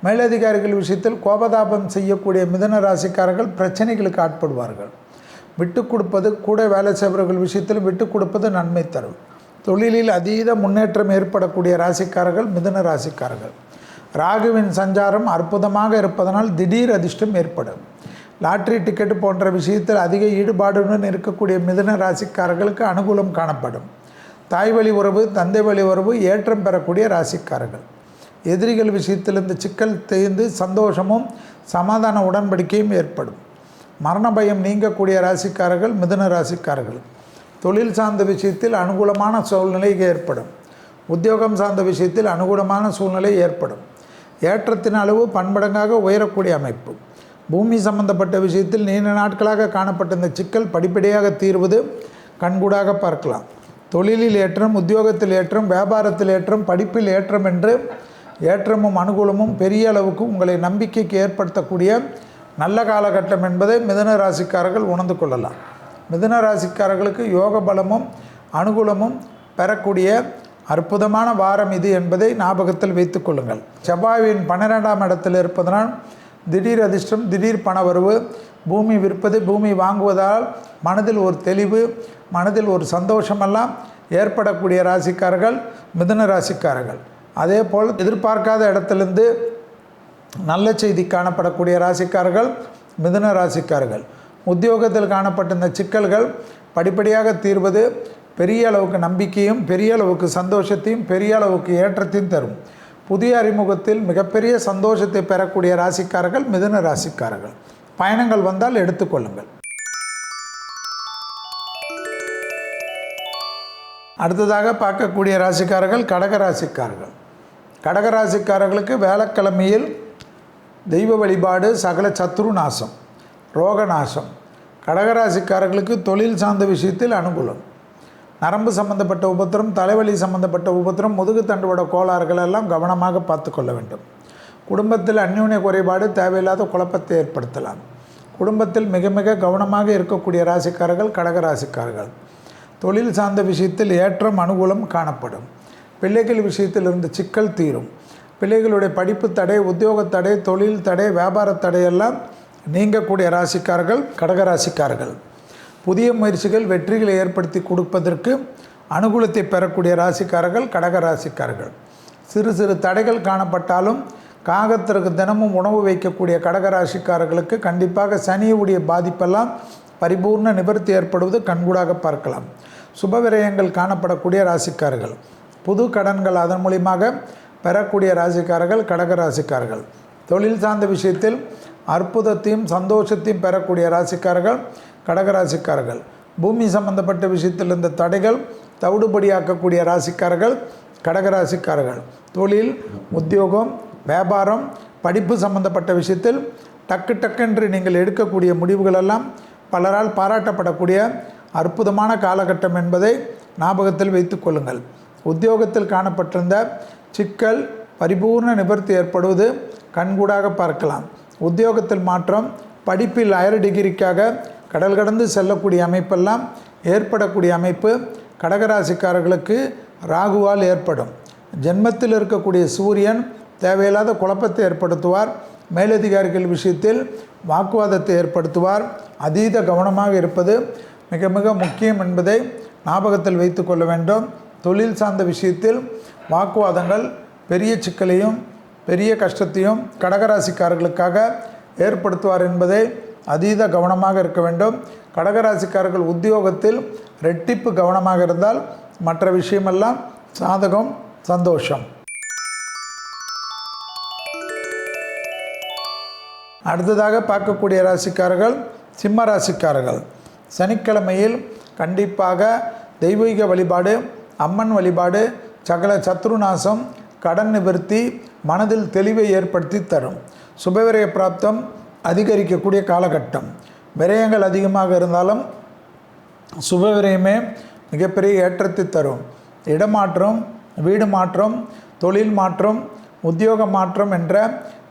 மேலதிகாரிகள் விஷயத்தில் கோபதாபம் செய்யக்கூடிய மிதுன ராசிக்காரர்கள் பிரச்சனைகளுக்கு ஆட்படுவார்கள். விட்டு கொடுப்பது, கூட வேலை செய்பவர்கள் விஷயத்தில் விட்டு கொடுப்பது நன்மை தரும். தொழிலில் அதீத முன்னேற்றம் ஏற்படக்கூடிய ராசிக்காரர்கள் மிதுன ராசிக்காரர்கள். ராகுவின் சஞ்சாரம் அற்புதமாக இருப்பதனால் திடீர் அதிர்ஷ்டம் ஏற்படும். லாட்ரி டிக்கெட்டு போன்ற விஷயத்தில் அதிக ஈடுபாடுடன் இருக்கக்கூடிய மிதுன ராசிக்காரர்களுக்கு அனுகூலம் காணப்படும். தாய் வழி உறவு, தந்தை வழி உறவு ஏற்றம் பெறக்கூடிய ராசிக்காரர்கள். எதிரிகள் விஷயத்தில் இந்த சிக்கல் தேர்ந்து சந்தோஷமும் சமாதான உடன்படிக்கையும் ஏற்படும். மரண பயம் நீங்கக்கூடிய ராசிக்காரர்கள் மிதுன ராசிக்காரர்கள். தொழில் சார்ந்த விஷயத்தில் அனுகூலமான சூழ்நிலை ஏற்படும். உத்தியோகம் சார்ந்த விஷயத்தில் அனுகூலமான சூழ்நிலை ஏற்படும். ஏற்றத்தின் அளவு பன்மடங்காக உயரக்கூடிய அமைப்பு. பூமி சம்பந்தப்பட்ட விஷயத்தில் நீண்ட நாட்களாக காணப்பட்ட இந்த சிக்கல் படிப்படியாக தீர்வது கண்கூடாக பார்க்கலாம். தொழிலில் ஏற்றம், உத்தியோகத்தில் ஏற்றம், வியாபாரத்தில் ஏற்றம், படிப்பில் ஏற்றம் என்று ஏற்றமும் அனுகூலமும் பெரிய அளவுக்கு உங்களை நம்பிக்கைக்கு ஏற்படுத்தக்கூடிய நல்ல காலகட்டம் என்பதை மிதுன ராசிக்காரர்கள் உணர்ந்து கொள்ளலாம். மிதுன ராசிக்காரர்களுக்கு யோக பலமும் அனுகூலமும் பெறக்கூடிய அற்புதமான வாரம் இது என்பதை ஞாபகத்தில் வைத்து கொள்ளுங்கள். செவ்வாயின் 12ஆம் இடத்தில் இருப்பதனால் திடீர் அதிர்ஷ்டம், திடீர் பணவரவு, பூமி விற்பது, பூமி வாங்குவதால் மனதில் ஒரு தெளிவு, மனதில் ஒரு சந்தோஷமெல்லாம் ஏற்படக்கூடிய ராசிக்காரர்கள் மிதுன ராசிக்காரர்கள். அதே போல் எதிர்பார்க்காத இடத்திலிருந்து நல்ல செய்தி காணப்படக்கூடிய ராசிக்காரர்கள் மிதுன ராசிக்காரர்கள். உத்தியோகத்தில் காணப்பட்ட இந்த சிக்கல்கள் படிப்படியாக தீர்வது பெரிய அளவுக்கு நம்பிக்கையும் பெரிய அளவுக்கு சந்தோஷத்தையும் பெரிய அளவுக்கு ஏற்றத்தையும் தரும். புதிய அறிமுகத்தில் மிகப்பெரிய சந்தோஷத்தை பெறக்கூடிய ராசிக்காரர்கள் மிதுன ராசிக்காரர்கள். பயணங்கள் வந்தால் எடுத்துக்கொள்ளுங்கள். அடுத்ததாக பார்க்கக்கூடிய ராசிக்காரர்கள் கடகராசிக்காரர்கள். கடகராசிக்காரர்களுக்கு வேலைக்கிழமையில் தெய்வ வழிபாடு சகல சத்ரு நாசம், ரோக நாசம். கடகராசிக்காரர்களுக்கு தொழில் சார்ந்த விஷயத்தில் அனுகூலம். நரம்பு சம்பந்தப்பட்ட உபத்திரம், தலைவலி சம்பந்தப்பட்ட உபத்திரம், முதுகு தண்டுவட கோளாறுகள் எல்லாம் கவனமாக பார்த்து கொள்ள வேண்டும். குடும்பத்தில் அந்யோன்ய குறைபாடு தேவையில்லாத குழப்பத்தை ஏற்படுத்தலாம். குடும்பத்தில் மிக மிக கவனமாக இருக்கக்கூடிய ராசிக்காரர்கள் கடகராசிக்காரர்கள். தொழில் சார்ந்த விஷயத்தில் ஏற்றம் அனுகூலம் காணப்படும். பிள்ளைகள் விஷயத்தில் இருந்த சிக்கல் தீரும். பிள்ளைகளுடைய படிப்பு தடை, உத்தியோக தடை, தொழில் தடை, வியாபார தடையெல்லாம் நீங்கக்கூடிய ராசிக்காரர்கள் கடகராசிக்காரர்கள். புதிய முயற்சிகள் வெற்றிகளை ஏற்படுத்தி கொடுப்பதற்கு அனுகூலத்தை பெறக்கூடிய ராசிக்காரர்கள் கடகராசிக்காரர்கள். சிறு சிறு தடைகள் காணப்பட்டாலும் காகத்திற்கு தினமும் உணவு வைக்கக்கூடிய கடகராசிக்காரர்களுக்கு கண்டிப்பாக சனியுடைய பாதிப்பெல்லாம் பரிபூர்ண நிவர்த்தி ஏற்படுவது கண்கூடாக பார்க்கலாம். சுப விரயங்கள் காணப்படக்கூடிய ராசிக்காரர்கள். புது கடன்கள் அதன் மூலியமாக பெறக்கூடிய ராசிக்காரர்கள் கடகராசிக்காரர்கள். தொழில் சார்ந்த விஷயத்தில் அற்புதத்தையும் சந்தோஷத்தையும் பெறக்கூடிய ராசிக்காரர்கள் கடகராசிக்காரர்கள். பூமி சம்பந்தப்பட்ட விஷயத்தில் இருந்த தடைகள் தவிடுபடியாக்கக்கூடிய ராசிக்காரர்கள் கடகராசிக்காரர்கள். தொழில், உத்தியோகம், வியாபாரம், படிப்பு சம்பந்தப்பட்ட விஷயத்தில் டக்குன்று நீங்கள் எடுக்கக்கூடிய முடிவுகளெல்லாம் பலரால் பாராட்டப்படக்கூடிய அற்புதமான காலகட்டம் என்பதை ஞாபகத்தில் வைத்து கொள்ளுங்கள். உத்தியோகத்தில் காணப்பட்டிருந்த சிக்கல் பரிபூர்ண நிவர்த்தி ஏற்படுவது கண்கூடாக பார்க்கலாம். உத்தியோகத்தில் மாற்றம், படிப்பில் ஹையர் டிகிரிக்காக கடல் கடந்து செல்லக்கூடிய அமைப்பெல்லாம் ஏற்படக்கூடிய அமைப்பு கடகராசிக்காரர்களுக்கு ராகுவால் ஏற்படும். ஜென்மத்தில் இருக்கக்கூடிய சூரியன் தேவையில்லாத குழப்பத்தை ஏற்படுத்துவார். மேலதிகாரிகள் விஷயத்தில் வாக்குவாதத்தை ஏற்படுத்துவார். அதீத கவனமாக இருப்பது மிக மிக முக்கியம் என்பதை ஞாபகத்தில் வைத்து கொள்ள வேண்டும். தொழில் சார்ந்த விஷயத்தில் வாக்குவாதங்கள் பெரிய சிக்கலையும் பெரிய கஷ்டத்தையும் கடகராசிக்காரர்களுக்காக ஏற்படுத்துவார் என்பதை அதீத கவனமாக இருக்க வேண்டும். கடகராசிக்காரர்கள் உத்தியோகத்தில் ரெட்டிப்பு கவனமாக இருந்தால் மற்ற விஷயமெல்லாம் சாதகம், சந்தோஷம். அடுத்ததாக பார்க்கக்கூடிய ராசிக்காரர்கள் சிம்ம ராசிக்காரர்கள். சனிக்கிழமையில் கண்டிப்பாக தெய்வீக வழிபாடு, அம்மன் வழிபாடு சகல சத்ருநாசம், கடன் நிவர்த்தி, மனதில் தெளிவை ஏற்படுத்தி தரும். சுபவிரய பிராப்தம் அதிகரிக்கக்கூடிய காலகட்டம். விரயங்கள் அதிகமாக இருந்தாலும் சுபவிரயமே மிகப்பெரிய ஏற்றத்தை தரும். இடமாற்றம், வீடு மாற்றம், தொழில் மாற்றம், உத்தியோக மாற்றம் என்ற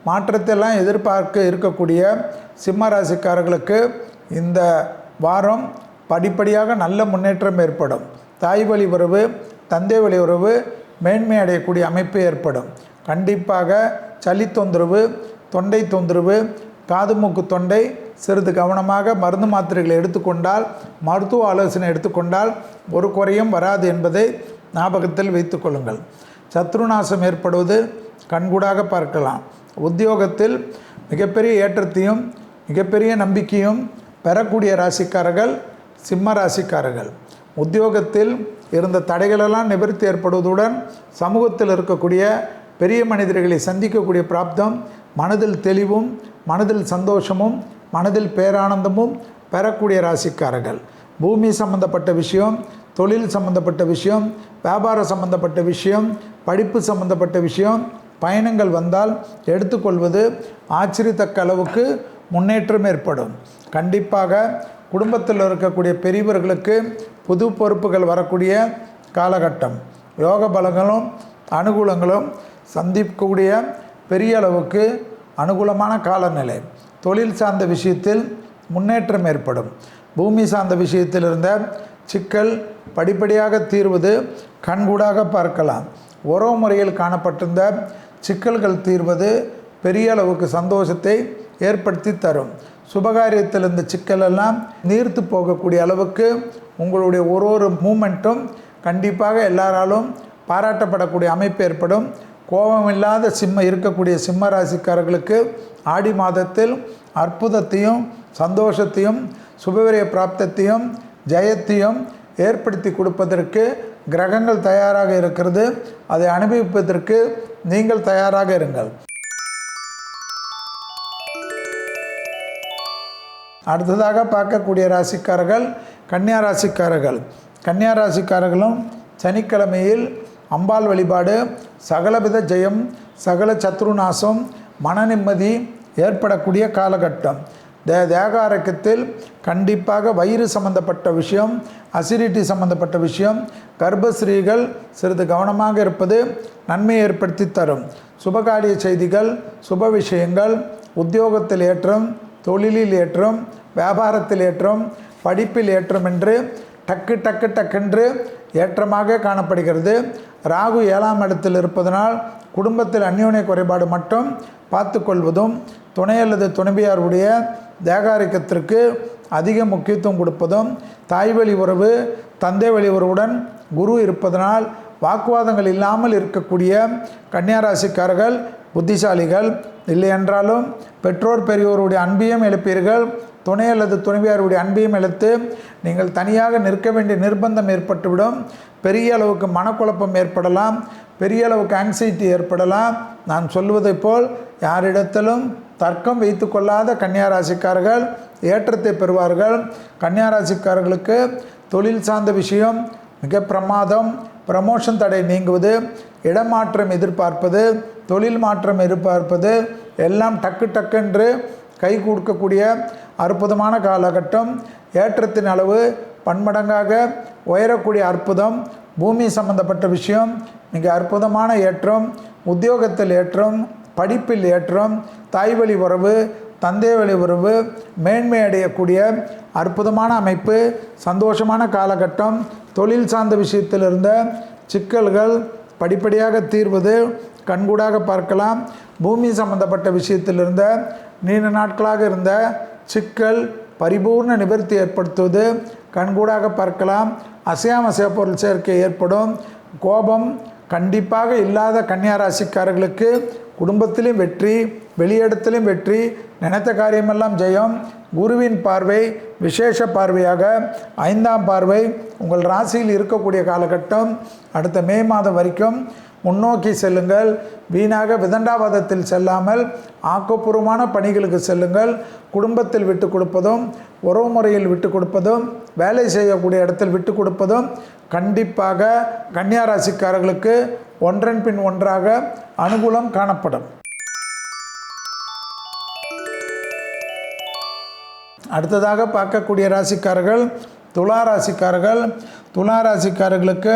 மாற்றத்தெல்லாம் எதிர்பார்க்க இருக்கக்கூடிய சிம்ம ராசிக்காரர்களுக்கு இந்த வாரம் படிப்படியாக நல்ல முன்னேற்றம் ஏற்படும். தாய் வழி உறவு, தந்தை வழி உறவு மேன்மை அடையக்கூடிய அமைப்பு ஏற்படும். கண்டிப்பாக சளி தொந்தரவு, தொண்டை தொந்தரவு, காது மூக்கு தொண்டை சிறிது கவனமாக மருந்து மாத்திரைகளை எடுத்துக்கொண்டால், மருத்துவ ஆலோசனை எடுத்துக்கொண்டால் ஒரு குறையும் வராது என்பதை ஞாபகத்தில் வைத்து கொள்ளுங்கள். சத்ருநாசம் ஏற்படுவது கண்கூடாக பார்க்கலாம். உத்தியோகத்தில் மிகப்பெரிய ஏற்றத்தையும் மிகப்பெரிய நம்பிக்கையும் பெறக்கூடிய ராசிக்காரர்கள் சிம்ம ராசிக்காரர்கள். உத்தியோகத்தில் இருந்த தடைகளெல்லாம் நிவர்த்தி ஏற்படுவதுடன் சமூகத்தில் இருக்கக்கூடிய பெரிய மனிதர்களை சந்திக்கக்கூடிய பிராப்தம், மனதில் தெளிவும், மனதில் சந்தோஷமும், மனதில் பேரானந்தமும் பெறக்கூடிய ராசிக்காரர்கள். பூமி சம்பந்தப்பட்ட விஷயம், தொழில் சம்பந்தப்பட்ட விஷயம், வியாபார சம்பந்தப்பட்ட விஷயம், படிப்பு சம்பந்தப்பட்ட விஷயம், பயணங்கள் வந்தால் எடுத்துக்கொள்வது ஆச்சரியத்தக்க அளவுக்கு முன்னேற்றம் ஏற்படும். கண்டிப்பாக குடும்பத்தில் இருக்கக்கூடிய பெரியவர்களுக்கு புது பொறுப்புகள் வரக்கூடிய காலகட்டம். யோக பலங்களும் அனுகூலங்களும் சந்திக்கக்கூடிய பெரிய அளவுக்கு அனுகூலமான காலநிலை. தொழில் சார்ந்த விஷயத்தில் முன்னேற்றம் ஏற்படும். பூமி சார்ந்த விஷயத்தில் இருந்த சிக்கல் படிப்படியாக தீர்வது கண்கூடாக பார்க்கலாம். உறவு முறையில் காணப்பட்டிருந்த சிக்கல்கள் தீர்வது பெரிய அளவுக்கு சந்தோஷத்தை ஏற்படுத்தி தரும். சுபகாரியத்தில் இருந்த சிக்கலெல்லாம் நீர்த்து போகக்கூடிய அளவுக்கு உங்களுடைய ஒரு மூமெண்ட்டும் கண்டிப்பாக எல்லாராலும் பாராட்டப்படக்கூடிய அமைப்பு ஏற்படும். கோபமில்லாத இருக்கக்கூடிய சிம்ம ராசிக்காரர்களுக்கு ஆடி மாதத்தில் அற்புதத்தையும் சந்தோஷத்தையும் சுபவிரய பிராப்தத்தையும் ஜெயத்தையும் ஏற்படுத்தி கொடுப்பதற்கு கிரகங்கள் தயாராக இருக்கிறது. அதை அனுபவிப்பதற்கு நீங்கள் தயாராக இருங்கள். அடுத்ததாக பார்க்கக்கூடிய ராசிக்காரர்கள் கன்னியா ராசிக்காரர்கள். கன்னியா ராசிக்காரர்களும் சனிக்கிழமையில் அம்பாள் வழிபாடு சகலவித ஜெயம், சகல சத்ருநாசம், மன நிம்மதி ஏற்படக்கூடிய காலகட்டம். தேக ஆரோக்கியத்தில் கண்டிப்பாக வயிறு சம்பந்தப்பட்ட விஷயம், அசிடிட்டி சம்பந்தப்பட்ட விஷயம், கர்ப்பஸ்ரீகள் சிறிது கவனமாக இருப்பது நன்மை ஏற்படுத்தி தரும். சுபகாரிய செய்திகள், சுப விஷயங்கள், உத்தியோகத்தில் ஏற்றம், தொழிலில் ஏற்றம், வியாபாரத்தில் ஏற்றம், படிப்பில் ஏற்றம் என்று டக்கென்று ஏற்றமாக காணப்படுகிறது. ராகு 7ஆம் இடத்தில் இருப்பதனால் குடும்பத்தில் அந்யோன்ய குறைபாடு மட்டும் பார்த்து கொள்வதும், துணை அல்லது துணைவியாருடைய தேகாரிக்கத்திற்கு அதிக முக்கியத்துவம் கொடுப்பதும், தாய்வழி உறவு, தந்தை வழி உறவுடன் குரு இருப்பதனால் வாக்குவாதங்கள் இல்லாமல் இருக்கக்கூடிய கன்னியாராசிக்காரர்கள் புத்திசாலிகள். இல்லை என்றாலும் பெற்றோர் பெரியோருடைய அன்பையும் எழுப்பீர்கள். துணை அல்லது துணைவியாருடைய அன்பையும் இழுத்து நீங்கள் தனியாக நிற்க வேண்டிய நிர்பந்தம் ஏற்பட்டுவிடும். பெரிய அளவுக்கு மனக்குழப்பம் ஏற்படலாம், பெரிய அளவுக்கு ஆங்ஸைட்டி ஏற்படலாம். நான் சொல்வதை போல் யாரிடத்திலும் தர்க்கம் வைத்து கொள்ளாத கன்னியாராசிக்காரர்கள் ஏற்றத்தை பெறுவார்கள். கன்னியாராசிக்காரர்களுக்கு தொழில் சார்ந்த விஷயம் மிக பிரமாதம். ப்ரமோஷன் தடை நீங்குவது, இடமாற்றம் எதிர்பார்ப்பது, தொழில் மாற்றம் எதிர்பார்ப்பது எல்லாம் டக்கென்று கை கொடுக்கக்கூடிய அற்புதமான காலகட்டம். ஏற்றத்தின் அளவு பன்மடங்காக உயரக்கூடிய அற்புதம். பூமி சம்பந்தப்பட்ட விஷயம் மிக அற்புதமான ஏற்றம். உத்தியோகத்தில் ஏற்றம், படிப்பில் ஏற்றம், தாய்வழி உறவு, தந்தை வழி உறவு மேன்மை அடையக்கூடிய அற்புதமான அமைப்பு. சந்தோஷமான காலகட்டம். தொழில் சார்ந்த விஷயத்தில் இருந்த சிக்கல்கள் படிப்படியாக தீர்வது கண்கூடாக பார்க்கலாம். பூமி சம்பந்தப்பட்ட விஷயத்தில் இருந்த நீண்ட நாட்களாக இருந்த சிக்கல் பரிபூர்ண நிவர்த்தி ஏற்படுத்துவது கண்கூடாக பார்க்கலாம். அசையாமசைய பொருள் சேர்க்கை ஏற்படும். கோபம் கண்டிப்பாக இல்லாத கன்னியாராசிக்காரர்களுக்கு குடும்பத்திலும் வெற்றி, வெளியிடத்திலும் வெற்றி, நினைத்த காரியமெல்லாம் ஜெயம். குருவின் பார்வை விசேஷ பார்வையாக 5ஆம் பார்வை உங்கள் ராசியில் இருக்கக்கூடிய காலகட்டம். அடுத்த மே மாதம் வரைக்கும் முன்னோக்கி செல்லுங்கள். வீணாக விதண்டாவாதத்தில் செல்லாமல் ஆக்கப்பூர்வமான பணிகளுக்கு செல்லுங்கள். குடும்பத்தில் விட்டு கொடுப்பதும், உறவு முறையில் விட்டு கொடுப்பதும், வேலை செய்யக்கூடிய இடத்தில் விட்டு கொடுப்பதும் கண்டிப்பாக கன்னியாராசிக்காரர்களுக்கு ஒன்றன் பின் ஒன்றாக அனுகூலம் காணப்படும். அடுத்ததாக பார்க்கக்கூடிய ராசிக்காரர்கள் துலா ராசிக்காரர்கள். துலா ராசிக்காரர்களுக்கு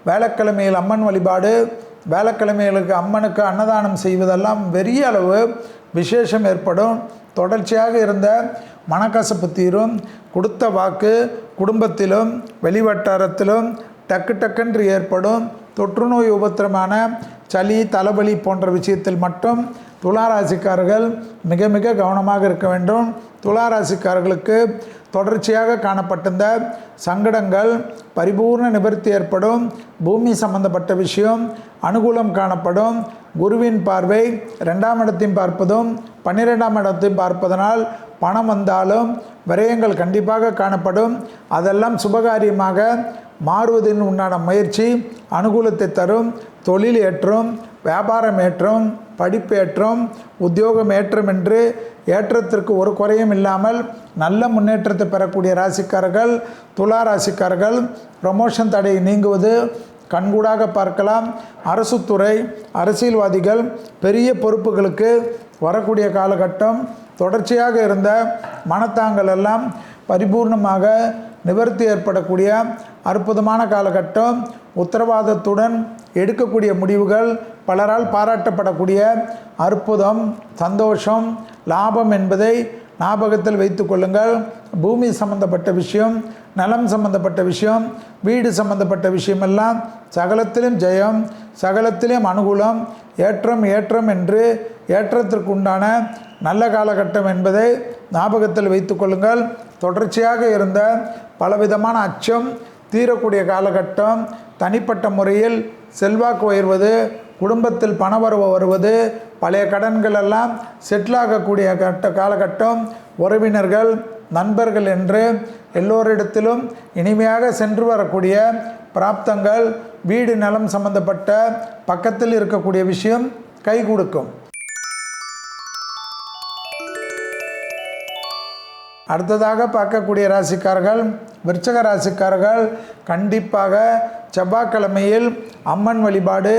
வேலைக்கிழமையில் அம்மன் வழிபாடு, வேலைக்கிழமைகளுக்கு அம்மனுக்கு அன்னதானம் செய்வதெல்லாம் பெரிய அளவு விசேஷம் ஏற்படும். தொடர்ச்சியாக இருந்த மனக்கசப்பு தீரும். கொடுத்த வாக்கு குடும்பத்திலும் வெளிவட்டாரத்திலும் டக்கென்று ஏற்படும். தொற்றுநோய் உபத்திரமான சளி, தலைவலி போன்ற விஷயத்தில் மட்டும் துளாராசிக்காரர்கள் மிக மிக கவனமாக இருக்க வேண்டும். துளாராசிக்காரர்களுக்கு தொடர்ச்சியாக காணப்பட்டிருந்த சங்கடங்கள் பரிபூர்ண நிவர்த்தி ஏற்படும். பூமி சம்பந்தப்பட்ட விஷயம் அனுகூலம் காணப்படும். குருவின் பார்வை 2ஆம் இடத்தையும் பார்ப்பதும் 12ஆம் இடத்தையும் பார்ப்பதனால் பணம் வந்தாலும் விரயங்கள் கண்டிப்பாக காணப்படும். அதெல்லாம் சுபகாரியமாக மாறுவதன் உண்டான முயற்சி அனுகூலத்தை தரும். தொழில் ஏற்றம், வியாபாரம் ஏற்றம், படிப்பு ஏற்றம், உத்தியோகம் ஏற்றம் என்று ஏற்றத்திற்கு ஒரு குறையும் இல்லாமல் நல்ல முன்னேற்றத்தை பெறக்கூடிய ராசிக்காரர்கள் துலா ராசிக்காரர்கள். ப்ரமோஷன் தடை நீங்குவது கண்கூடாக பார்க்கலாம். அரசு துறை, அரசியல்வாதிகள் பெரிய பொறுப்புகளுக்கு வரக்கூடிய காலகட்டம். தொடர்ச்சியாக இருந்த மனத்தாங்கள் எல்லாம் பரிபூர்ணமாக நிவர்த்தி ஏற்படக்கூடிய அற்புதமான காலகட்டம். உத்தரவாதத்துடன் எடுக்கக்கூடிய முடிவுகள் பலரால் பாராட்டப்படக்கூடிய அற்புதம், சந்தோஷம், லாபம் என்பதை ஞாபகத்தில் வைத்து கொள்ளுங்கள். பூமி சம்பந்தப்பட்ட விஷயம், நலம் சம்பந்தப்பட்ட விஷயம், வீடு சம்பந்தப்பட்ட விஷயமெல்லாம் சகலத்திலும் ஜெயம், சகலத்திலும் அனுகூலம், ஏற்றம் என்று ஏற்றத்திற்கு உண்டான நல்ல காலகட்டம் என்பதை ஞாபகத்தில் வைத்து கொள்ளுங்கள். தொடர்ச்சியாக இருந்த பலவிதமான அச்சம் தீரக்கூடிய காலகட்டம். தனிப்பட்ட முறையில் செல்வாக்கு உயர்வது, குடும்பத்தில் பணவரவு வருவது, பழைய கடன்கள் எல்லாம் செட்டிலாகக்கூடிய காலகட்டம். உறவினர்கள், நண்பர்கள் என்று எல்லோரிடத்திலும் இனிமையாக சென்று வரக்கூடிய பிராப்தங்கள். வீடு நலம் சம்பந்தப்பட்ட பக்கத்தில் இருக்கக்கூடிய விஷயம் கை கொடுக்கும். அடுத்ததாக பார்க்கக்கூடிய ராசிக்காரர்கள் விருச்சக ராசிக்காரர்கள். கண்டிப்பாக செவ்வாய்க்கிழமையில் அம்மன் வழிபாடு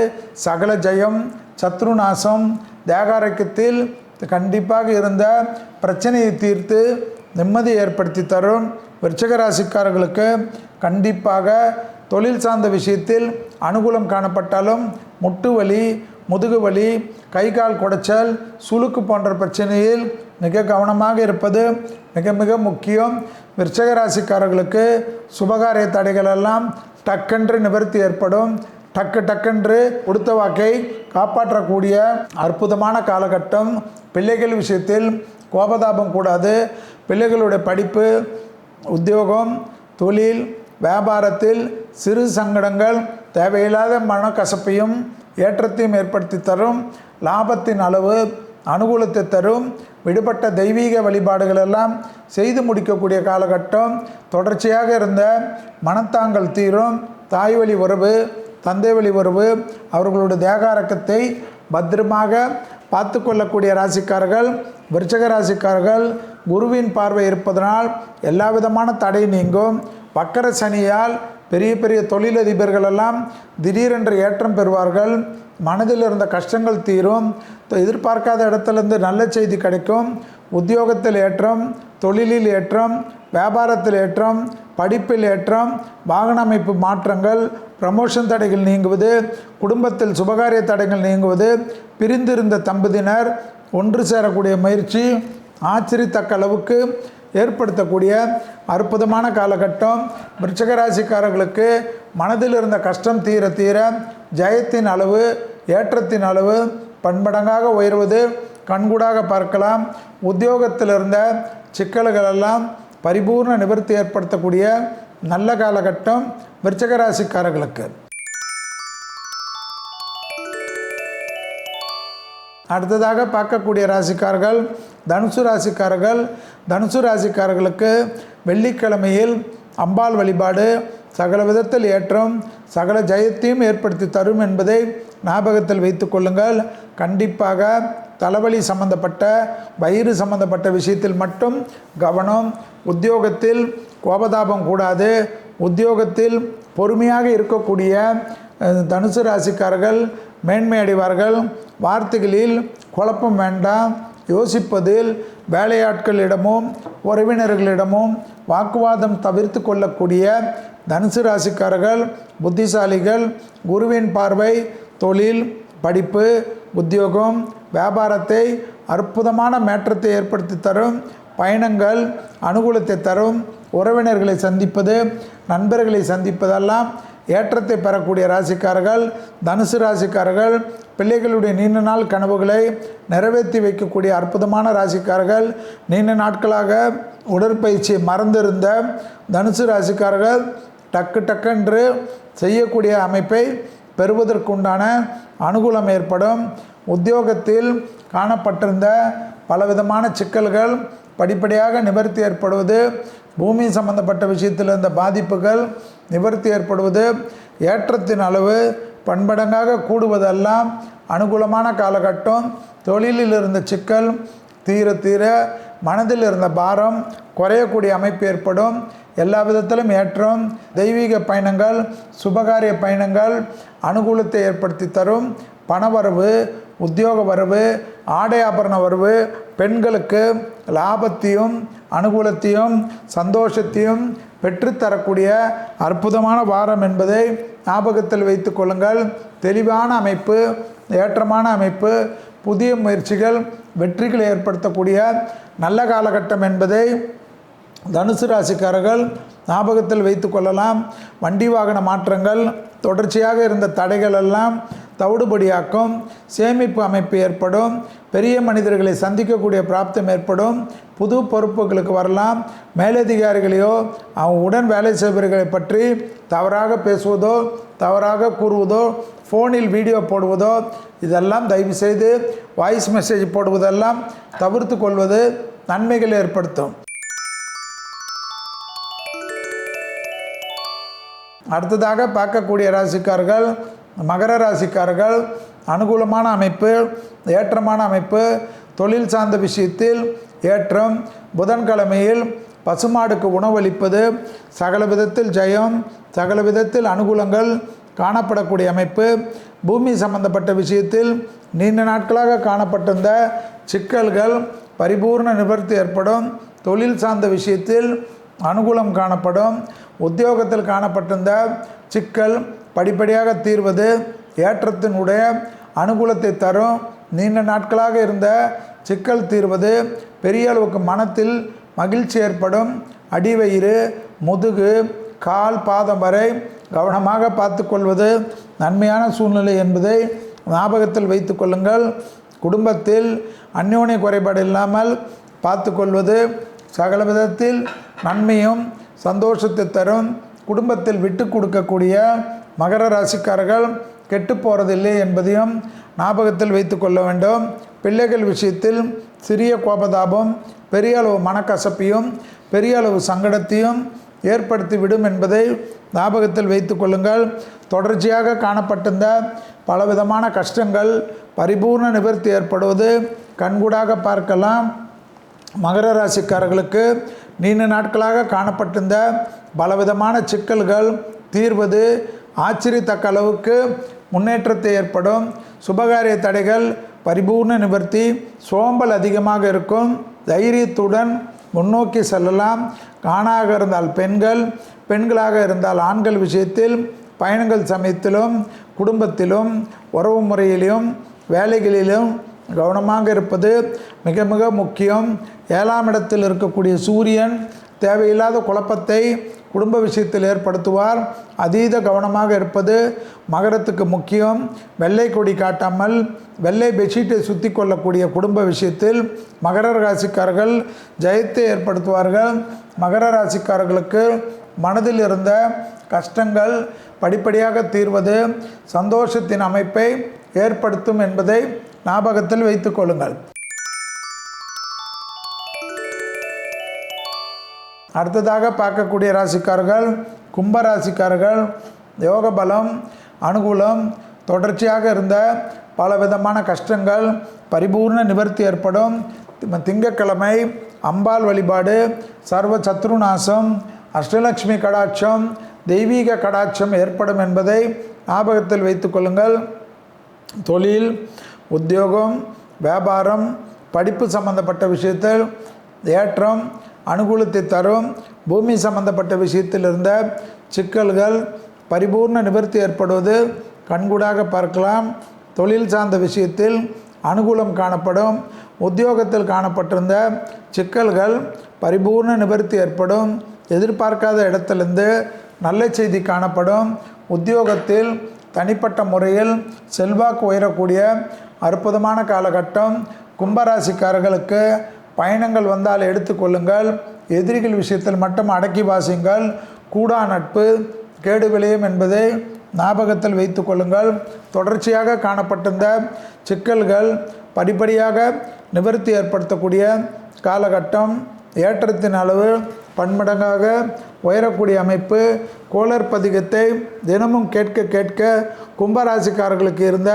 சகல ஜெயம், சத்ருநாசம், தேகாரோக்கியத்தில் கண்டிப்பாக இருந்த பிரச்சனையை தீர்த்து நிம்மதி ஏற்படுத்தி தரும். விருச்சிக ராசிக்காரர்களுக்கு கண்டிப்பாக தொழில் சார்ந்த விஷயத்தில் அனுகூலம் காணப்பட்டாலும் முட்டு வலி, முதுகு வலி, கை கால் குடைச்சல், சுளுக்கு போன்ற பிரச்சனையில் மிக கவனமாக இருப்பது மிக மிக முக்கியம். விருச்சிக ராசிக்காரர்களுக்கு சுபகாரிய தடைகள் எல்லாம் டக்கென்று நிவர்த்தி ஏற்படும். டக்கென்று கொடுத்த வாக்கை காப்பாற்றக்கூடிய அற்புதமான காலகட்டம். பிள்ளைகள் விஷயத்தில் கோபதாபம் கூடாது. பிள்ளைகளுடைய படிப்பு, உத்தியோகம், தொழில், வியாபாரத்தில் சிறு சங்கடங்கள் தேவையில்லாத மனக்கசப்பையும் ஏற்றத்தையும் ஏற்படுத்தி தரும். லாபத்தின் அளவு அனுகூலத்தை தரும். விடுபட்ட தெய்வீக வழிபாடுகள் எல்லாம் செய்து முடிக்கக்கூடிய காலகட்டம். தொடர்ச்சியாக இருந்த மனத்தாங்கல் தீரும். தாய் வழி உறவு, தந்தை வழி உறவு, அவர்களுடைய தேகாரக்கத்தை பத்திரமாக பார்த்து கொள்ளக்கூடிய ராசிக்காரர்கள் விருச்சிக ராசிக்காரர்கள். குருவின் பார்வை இருப்பதனால் எல்லா விதமான தடை நீங்கும். வக்கர சனியால் பெரிய பெரிய தொழிலதிபர்கள் எல்லாம் திடீரென்று ஏற்றம் பெறுவார்கள். மனதில் இருந்த கஷ்டங்கள் தீரும். எதிர்பார்க்காத இடத்துலேருந்து நல்ல செய்தி கிடைக்கும். உத்தியோகத்தில் ஏற்றம், தொழிலில் ஏற்றம், வியாபாரத்தில் ஏற்றம், படிப்பில் ஏற்றம், வாகன அமைப்பு மாற்றங்கள், ப்ரமோஷன் தடைகள் நீங்குவது, குடும்பத்தில் சுபகாரிய தடைகள் நீங்குவது, பிரிந்திருந்த தம்பதியினர் ஒன்று சேரக்கூடிய முயற்சி ஆச்சரியத்தக்க அளவுக்கு ஏற்படுத்தக்கூடிய அற்புதமான காலகட்டம். விருச்சிக ராசிக்காரர்களுக்கு மனதில் இருந்த கஷ்டம் தீர தீர ஜெயத்தின் அளவு, ஏற்றத்தின் அளவு பன்மடங்காக உயர்வது கண்கூடாக பார்க்கலாம். உத்தியோகத்தில் இருந்த சிக்கல்களெல்லாம் பரிபூர்ண நிவர்த்தி ஏற்படுத்தக்கூடிய நல்ல காலகட்டம் விருச்சிக ராசிக்காரர்களுக்கு. அடுத்ததாக பார்க்கக்கூடிய ராசிக்காரர்கள் தனுசு ராசிக்காரர்கள். தனுசு ராசிக்காரர்களுக்கு வெள்ளிக்கிழமையில் அம்பாள் வழிபாடு சகல விதத்தில் ஏற்றம், சகல ஜெயத்தையும் ஏற்படுத்தி தரும் என்பதை ஞாபகத்தில் வைத்து கொள்ளுங்கள். கண்டிப்பாக தலைவலி சம்பந்தப்பட்ட, வயிறு சம்பந்தப்பட்ட விஷயத்தில் மட்டும் கவனம். உத்தியோகத்தில் கோபதாபம் கூடாது. உத்தியோகத்தில் பொறுமையாக இருக்கக்கூடிய தனுசு ராசிக்காரர்கள் மேன்மை அடைவார்கள். வார்த்தைகளில் குழப்பம் வேண்டாம். யோசிப்பதில் வேலையாட்களிடமும் உறவினர்களிடமும் வாக்குவாதம் தவிர்த்து கொள்ளக்கூடிய தனுசு ராசிக்காரர்கள் புத்திசாலிகள். குருவின் பார்வை தொழில், படிப்பு, உத்தியோகம், வியாபாரத்தை அற்புதமான மாற்றத்தை ஏற்படுத்தி தரும். பயணங்கள் அனுகூலத்தை தரும். உறவினர்களை சந்திப்பது, நண்பர்களை சந்திப்பதெல்லாம் ஏற்றத்தை பெறக்கூடிய ராசிக்காரர்கள் தனுசு ராசிக்காரர்கள். பிள்ளைகளுடைய நீண்ட நாள் கனவுகளை நிறைவேற்றி வைக்கக்கூடிய அற்புதமான ராசிக்காரர்கள். நீண்ட நாட்களாக உடற்பயிற்சியை மறந்திருந்த தனுசு ராசிக்காரர்கள் டக்கென்று செய்யக்கூடிய அமைப்பை பெறுவதற்குண்டான அனுகூலம் ஏற்படும். உத்தியோகத்தில் காணப்பட்டிருந்த பலவிதமான சிக்கல்கள் படிப்படியாக நிவர்த்தி ஏற்படுவது, பூமி சம்பந்தப்பட்ட விஷயத்தில் இருந்த பாதிப்புகள் நிவர்த்தி ஏற்படுவது, ஏற்றத்தின் அளவு பன்மடங்காக கூடுவதெல்லாம் அனுகூலமான காலகட்டம். தொழிலில் இருந்த சிக்கல் தீர தீர மனதில் இருந்த பாரம் குறையக்கூடிய அமைப்பு ஏற்படும். எல்லா விதத்திலும் ஏற்றம். தெய்வீக பயணங்கள், சுபகாரிய பயணங்கள் அனுகூலத்தை ஏற்படுத்தி தரும். பணவரவு, உத்தியோக வரவு, ஆடை ஆபரண வரவு பெண்களுக்கு லாபத்தையும் அனுகூலத்தையும் சந்தோஷத்தையும் பெற்றுத்தரக்கூடிய அற்புதமான வாரம் என்பதை ஞாபகத்தில் வைத்து கொள்ளுங்கள். தெளிவான அமைப்பு, ஏற்றமான அமைப்பு, புதிய முயற்சிகள் வெற்றிகளை ஏற்படுத்தக்கூடிய நல்ல காலகட்டம் என்பதை தனுசு ராசிக்காரர்கள் ஞாபகத்தில் வைத்து கொள்ளலாம். வண்டி வாகன மாற்றங்கள், தொடர்ச்சியாக இருந்த தடைகள் எல்லாம் தவிடுபடியாக்கும். சேமிப்பு அமைப்பு ஏற்படும். பெரிய மனிதர்களை சந்திக்கக்கூடிய பிராப்தம் ஏற்படும். புது பொறுப்புகளுக்கு வரலாம். மேலதிகாரிகளையோ உடன் வேலை செய்பவர்களை பற்றி தவறாக பேசுவதோ, தவறாக கூறுவதோ, ஃபோனில் வீடியோ போடுவதோ இதெல்லாம் தயவு செய்து வாய்ஸ் மெசேஜ் போடுவதெல்லாம் தவிர்த்து கொள்வது நன்மைகள் ஏற்படுத்தும். அடுத்ததாக பார்க்கக்கூடிய ராசிக்காரர்கள் மகர ராசிக்காரர்கள். அனுகூலமான அமைப்பு, ஏற்றமான அமைப்பு. தொழில் சார்ந்த விஷயத்தில் ஏற்றம். புதன்கிழமையில் பசுமாடுக்கு உணவளிப்பது சகல விதத்தில் ஜெயம், சகல விதத்தில் அனுகூலங்கள் காணப்படக்கூடிய அமைப்பு. பூமி சம்பந்தப்பட்ட விஷயத்தில் நீண்ட நாட்களாக காணப்பட்டிருந்த சிக்கல்கள் பரிபூர்ண நிவர்த்தி ஏற்படும். தொழில் சார்ந்த விஷயத்தில் அனுகூலம் காணப்படும். உத்தியோகத்தில் காணப்பட்டிருந்த சிக்கல் படிப்படியாக தீர்வது ஏற்றத்தினுடைய அனுகூலத்தை தரும். நீண்ட நாட்களாக இருந்த சிக்கல் தீர்வது பெரிய அளவுக்கு மனத்தில் மகிழ்ச்சி ஏற்படும். அடிவயிறு, முதுகு, கால், பாதம் வரை கவனமாக பார்த்து கொள்வது நன்மையான சூழ்நிலை என்பதை ஞாபகத்தில் வைத்து கொள்ளுங்கள். குடும்பத்தில் அந்யோன்ய குறைபாடு இல்லாமல் பார்த்து கொள்வது சகல விதத்தில் நன்மையும் சந்தோஷத்தை தரும். குடும்பத்தில் விட்டு கொடுக்கக்கூடிய மகர ராசிக்காரர்கள் கெட்டு போகிறதில்லை என்பதையும் ஞாபகத்தில் வைத்து கொள்ள வேண்டும். பிள்ளைகள் விஷயத்தில் சிறிய கோபதாபம் பெரிய அளவு மனக்கசப்பையும் பெரிய அளவு சங்கடத்தையும் ஏற்படுத்திவிடும் என்பதை ஞாபகத்தில் வைத்து கொள்ளுங்கள். தொடர்ச்சியாக காணப்பட்டிருந்த பலவிதமான கஷ்டங்கள் பரிபூர்ண நிவர்த்தி ஏற்படுவது கண்கூடாக பார்க்கலாம். மகர ராசிக்காரர்களுக்கு நீண்ட நாட்களாக காணப்பட்டிருந்த பலவிதமான சிக்கல்கள் தீர்வது ஆச்சரியத்தக்க அளவுக்கு முன்னேற்றத்தை ஏற்படும். சுபகாரிய தடைகள் பரிபூர்ண நிவர்த்தி. சோம்பல் அதிகமாக இருக்கும். தைரியத்துடன் முன்னோக்கி செல்லலாம். ஆணாக இருந்தால் பெண்கள், பெண்களாக இருந்தால் ஆண்கள் விஷயத்தில் பயணங்கள் சமயத்திலும் குடும்பத்திலும் உறவு முறையிலும் வேலைகளிலும் கவனமாக இருப்பது மிக மிக முக்கியம். 7ஆம் இடத்தில் இருக்கக்கூடிய சூரியன் தேவையில்லாத குழப்பத்தை குடும்ப விஷயத்தில் ஏற்படுத்துவார். அதீத கவனமாக இருப்பது மகரத்துக்கு முக்கியம். வெள்ளை கொடி காட்டாமல் வெள்ளை பெட்ஷீட்டை சுற்றி கொள்ளக்கூடிய குடும்ப விஷயத்தில் மகர ராசிக்காரர்கள் ஜெயத்தை ஏற்படுத்துவார்கள். மகர ராசிக்காரர்களுக்கு மனதில் இருந்த கஷ்டங்கள் படிப்படியாக தீர்வது சந்தோஷத்தின் அமைப்பை ஏற்படுத்தும் என்பதை ஞாபகத்தில் வைத்துக் கொள்ளுங்கள். அடுத்ததாக பார்க்கக்கூடிய ராசிக்காரர்கள் கும்ப ராசிக்காரர்கள். யோக பலம் அனுகூலம். தொடர்ச்சியாக இருந்த பலவிதமான கஷ்டங்கள் பரிபூர்ண நிவர்த்தி ஏற்படும். திங்கட்கிழமை அம்பாள் வழிபாடு, சர்வ சத்ருநாசம், அஷ்டலக்ஷ்மி கடாட்சம், தெய்வீக கடாட்சம் ஏற்படும் என்பதை ஞாபகத்தில் வைத்து கொள்ளுங்கள். தொழில், உத்தியோகம், வியாபாரம், படிப்பு சம்பந்தப்பட்ட விஷயத்தில் ஏற்றம் அனுகூலத்தை தரும். பூமி சம்பந்தப்பட்ட விஷயத்தில் இருந்த சிக்கல்கள் பரிபூர்ண நிவர்த்தி ஏற்படுவது கண்கூடாக பார்க்கலாம். தொழில் சார்ந்த விஷயத்தில் அனுகூலம் காணப்படும். உத்தியோகத்தில் காணப்பட்டிருந்த சிக்கல்கள் பரிபூர்ண நிவர்த்தி ஏற்படும். எதிர்பார்க்காத இடத்திலிருந்து நல்ல செய்தி காணப்படும். உத்தியோகத்தில் தனிப்பட்ட முறையில் செல்வாக்கு உயரக்கூடிய அற்புதமான காலகட்டம். கும்பராசிக்காரர்களுக்கு பயணங்கள் வந்தால் எடுத்துக்கொள்ளுங்கள். எதிரிகள் விஷயத்தில் மட்டும் அடக்கி வாசிங்கள். கூடா நட்பு கேடு விளையும் என்பதை ஞாபகத்தில் வைத்து கொள்ளுங்கள். தொடர்ச்சியாக காணப்பட்டிருந்த சிக்கல்கள் படிப்படியாக நிவர்த்தி ஏற்படுத்தக்கூடிய காலகட்டம். ஏற்றத்தின் அளவு பன்மடங்காக உயரக்கூடிய அமைப்பு. கோளர் பதிகத்தை தினமும் கேட்க கேட்க கும்பராசிக்காரர்களுக்கு இருந்த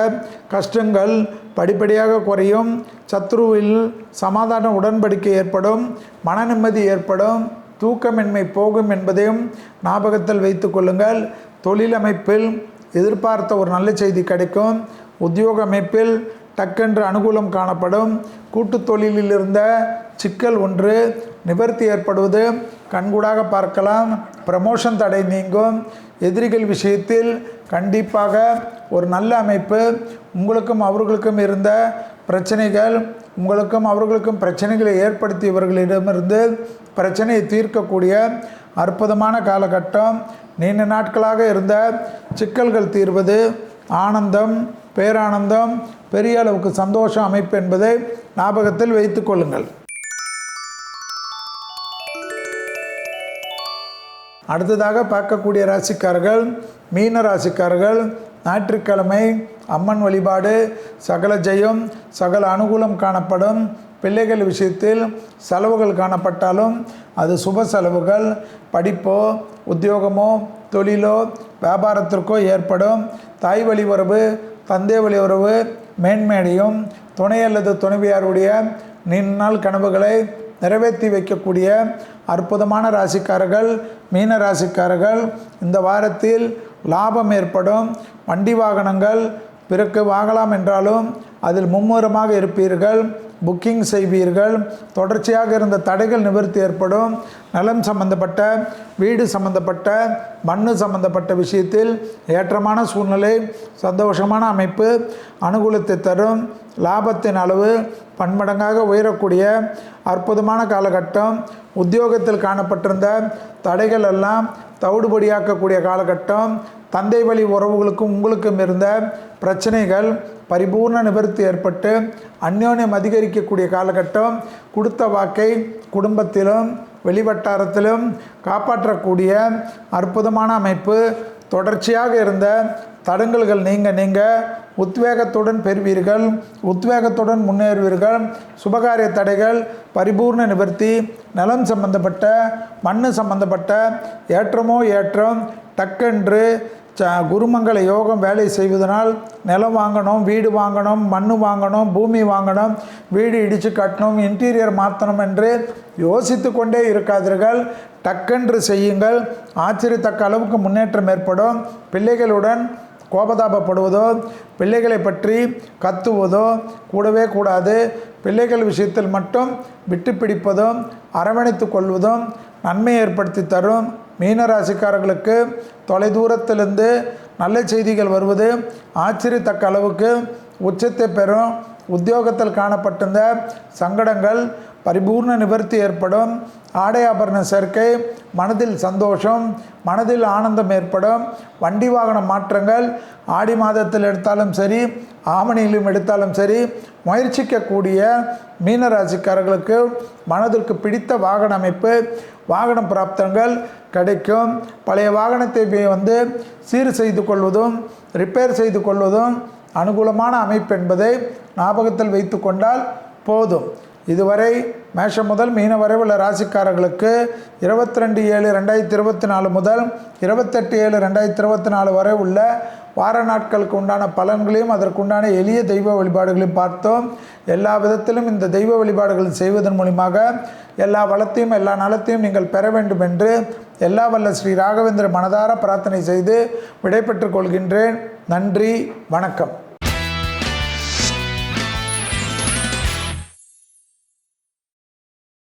கஷ்டங்கள் படிப்படியாக குறையும். சத்ருவில் சமாதான உடன்படிக்கை ஏற்படும். மன நிம்மதி ஏற்படும். தூக்கமின்மை போகும் என்பதையும் ஞாபகத்தில் வைத்து கொள்ளுங்கள். தொழில் அமைப்பில் எதிர்பார்த்த ஒரு நல்ல செய்தி கிடைக்கும். உத்தியோக அமைப்பில் டக்கென்று அனுகூலம் காணப்படும். கூட்டு தொழிலில் இருந்த சிக்கல் ஒன்று நிவர்த்தி ஏற்படுவது கண்கூடாக பார்க்கலாம். ப்ரமோஷன் தடை நீங்கும். எதிரிகள் விஷயத்தில் கண்டிப்பாக ஒரு நல்ல அமைப்பு. உங்களுக்கும் அவர்களுக்கும் இருந்த பிரச்சனைகள், உங்களுக்கும் அவர்களுக்கும் பிரச்சனைகளை ஏற்படுத்தியவர்களிடமிருந்து பிரச்சனையை தீர்க்கக்கூடிய அற்புதமான காலகட்டம். நீண்ட நாட்களாக இருந்த சிக்கல்கள் தீர்வது ஆனந்தம், பேரானந்தம், பெரிய அளவுக்கு சந்தோஷ அமைப்பு என்பதை ஞாபகத்தில் வைத்து கொள்ளுங்கள். அடுத்ததாக பார்க்கக்கூடிய ராசிக்காரர்கள் மீன ராசிக்காரர்கள். ஞாயிற்றுக்கிழமை அம்மன் வழிபாடு, சகல ஜெயம், சகல அனுகூலம் காணப்படும். பிள்ளைகள் விஷயத்தில் செலவுகள் காணப்பட்டாலும் அது சுப செலவுகள். படிப்போ உத்தியோகமோ தொழிலோ வியாபாரத்திற்கோ ஏற்படும். தாய் வழி உறவு, தந்தை வழி உறவு மேன்மேடையும். துணை அல்லது துணைவியாருடைய நீண்ட நாள் கனவுகளை நிறைவேற்றி வைக்கக்கூடிய அற்புதமான ராசிக்காரர்கள் மீன ராசிக்காரர்கள். இந்த வாரத்தில் லாபம் ஏற்படும். வண்டி வாகனங்கள் பிறகு வாங்கலாம் என்றாலும் அதில் மும்முரமாக இருப்பீர்கள். புக்கிங் செய்வீர்கள். தொடர்ச்சியாக இருந்த தடைகள் நிவர்த்தி ஏற்படும். நிலம் சம்பந்தப்பட்ட, வீடு சம்பந்தப்பட்ட, மண்ணு சம்பந்தப்பட்ட விஷயத்தில் ஏற்றமான சூழ்நிலை, சந்தோஷமான அமைப்பு, அனுகூலத்தை தரும். லாபத்தின் அளவு பன்மடங்காக உயரக்கூடிய அற்புதமான காலகட்டம். உத்தியோகத்தில் காணப்பட்டிருந்த தடைகள் எல்லாம் தவிடுபடியாக்கக்கூடிய காலகட்டம். தந்தை வழி உறவுகளுக்கும் உங்களுக்கும் இருந்த பிரச்சனைகள் பரிபூர்ண நிவர்த்தி ஏற்பட்டு அந்யோன்யம் அதிகரிக்கக்கூடிய காலகட்டம். கொடுத்த வாக்கை குடும்பத்திலும் வெளிவட்டாரத்திலும் காப்பாற்றக்கூடிய அற்புதமான அமைப்பு. தொடர்ச்சியாக இருந்த தடங்கல்கள் நீங்க உத்வேகத்துடன் பெறுவீர்கள். உத்வேகத்துடன் முன்னேறுவீர்கள். சுபகாரிய தடைகள் பரிபூர்ண நிவர்த்தி. நிலம் சம்பந்தப்பட்ட, மண்ணு சம்பந்தப்பட்ட ஏற்றமோ ஏற்றம். டக்கென்று குருமங்கள யோகம் வேலை செய்வதனால் நிலம் வாங்கணும், வீடு வாங்கணும், மண் வாங்கணும், பூமி வாங்கணும், வீடு இடித்து கட்டணும், இன்டீரியர் மாற்றணும் என்று யோசித்து கொண்டே இருக்காதீர்கள். டக்கென்று செய்யுங்கள். ஆச்சரியத்தக்க அளவுக்கு முன்னேற்றம் ஏற்படும். பிள்ளைகளுடன் கோபதாபப்படுவதோ, பிள்ளைகளை பற்றி கத்துவதோ கூடவே கூடாது. பிள்ளைகள் விஷயத்தில் மட்டும் விட்டு பிடிப்பதும் அரவணைத்து கொள்வதும் நன்மை ஏற்படுத்தி தரும். மீனராசிக்காரர்களுக்கு தொலைதூரத்திலிருந்து நல்ல செய்திகள் வருவது ஆச்சரியத்தக்க அளவுக்கு உச்சத்தை பெறும். உத்தியோகத்தில் காணப்பட்டிருந்த சங்கடங்கள் பரிபூர்ண நிவர்த்தி ஏற்படும். ஆடை ஆபரண சேர்க்கை, மனதில் சந்தோஷம், மனதில் ஆனந்தம் ஏற்படும். வண்டி வாகன மாற்றங்கள் ஆடி மாதத்தில் எடுத்தாலும் சரி, ஆவணியிலும் எடுத்தாலும் சரி, முயற்சிக்கக்கூடிய மீனராசிக்காரர்களுக்கு மனதிற்கு பிடித்த வாகன அமைப்பு, வாகன பிராப்தங்கள் கிடைக்கும். பழைய வாகனத்தை சீர் செய்து கொள்வதும் ரிப்பேர் செய்து கொள்வதும் அனுகூலமான அமைப்பு என்பதை ஞாபகத்தில் வைத்து கொண்டால் போதும். இதுவரை மேஷம் முதல் மீன வரை உள்ள ராசிக்காரர்களுக்கு 22/7/2024 முதல் 28/7/2024 வரை உள்ள வார நாட்களுக்கு உண்டான பலன்களையும் அதற்குண்டான எளிய தெய்வ வழிபாடுகளையும் பார்த்தோம். எல்லா விதத்திலும் இந்த தெய்வ வழிபாடுகள் செய்வதன் மூலியமாக எல்லா வளத்தையும் எல்லா நலத்தையும் நீங்கள் பெற வேண்டும் என்று எல்லா வல்ல ஸ்ரீ ராகவேந்திர மனதார பிரார்த்தனை செய்து விடைபெற்றுக் கொள்கின்றேன். நன்றி, வணக்கம்.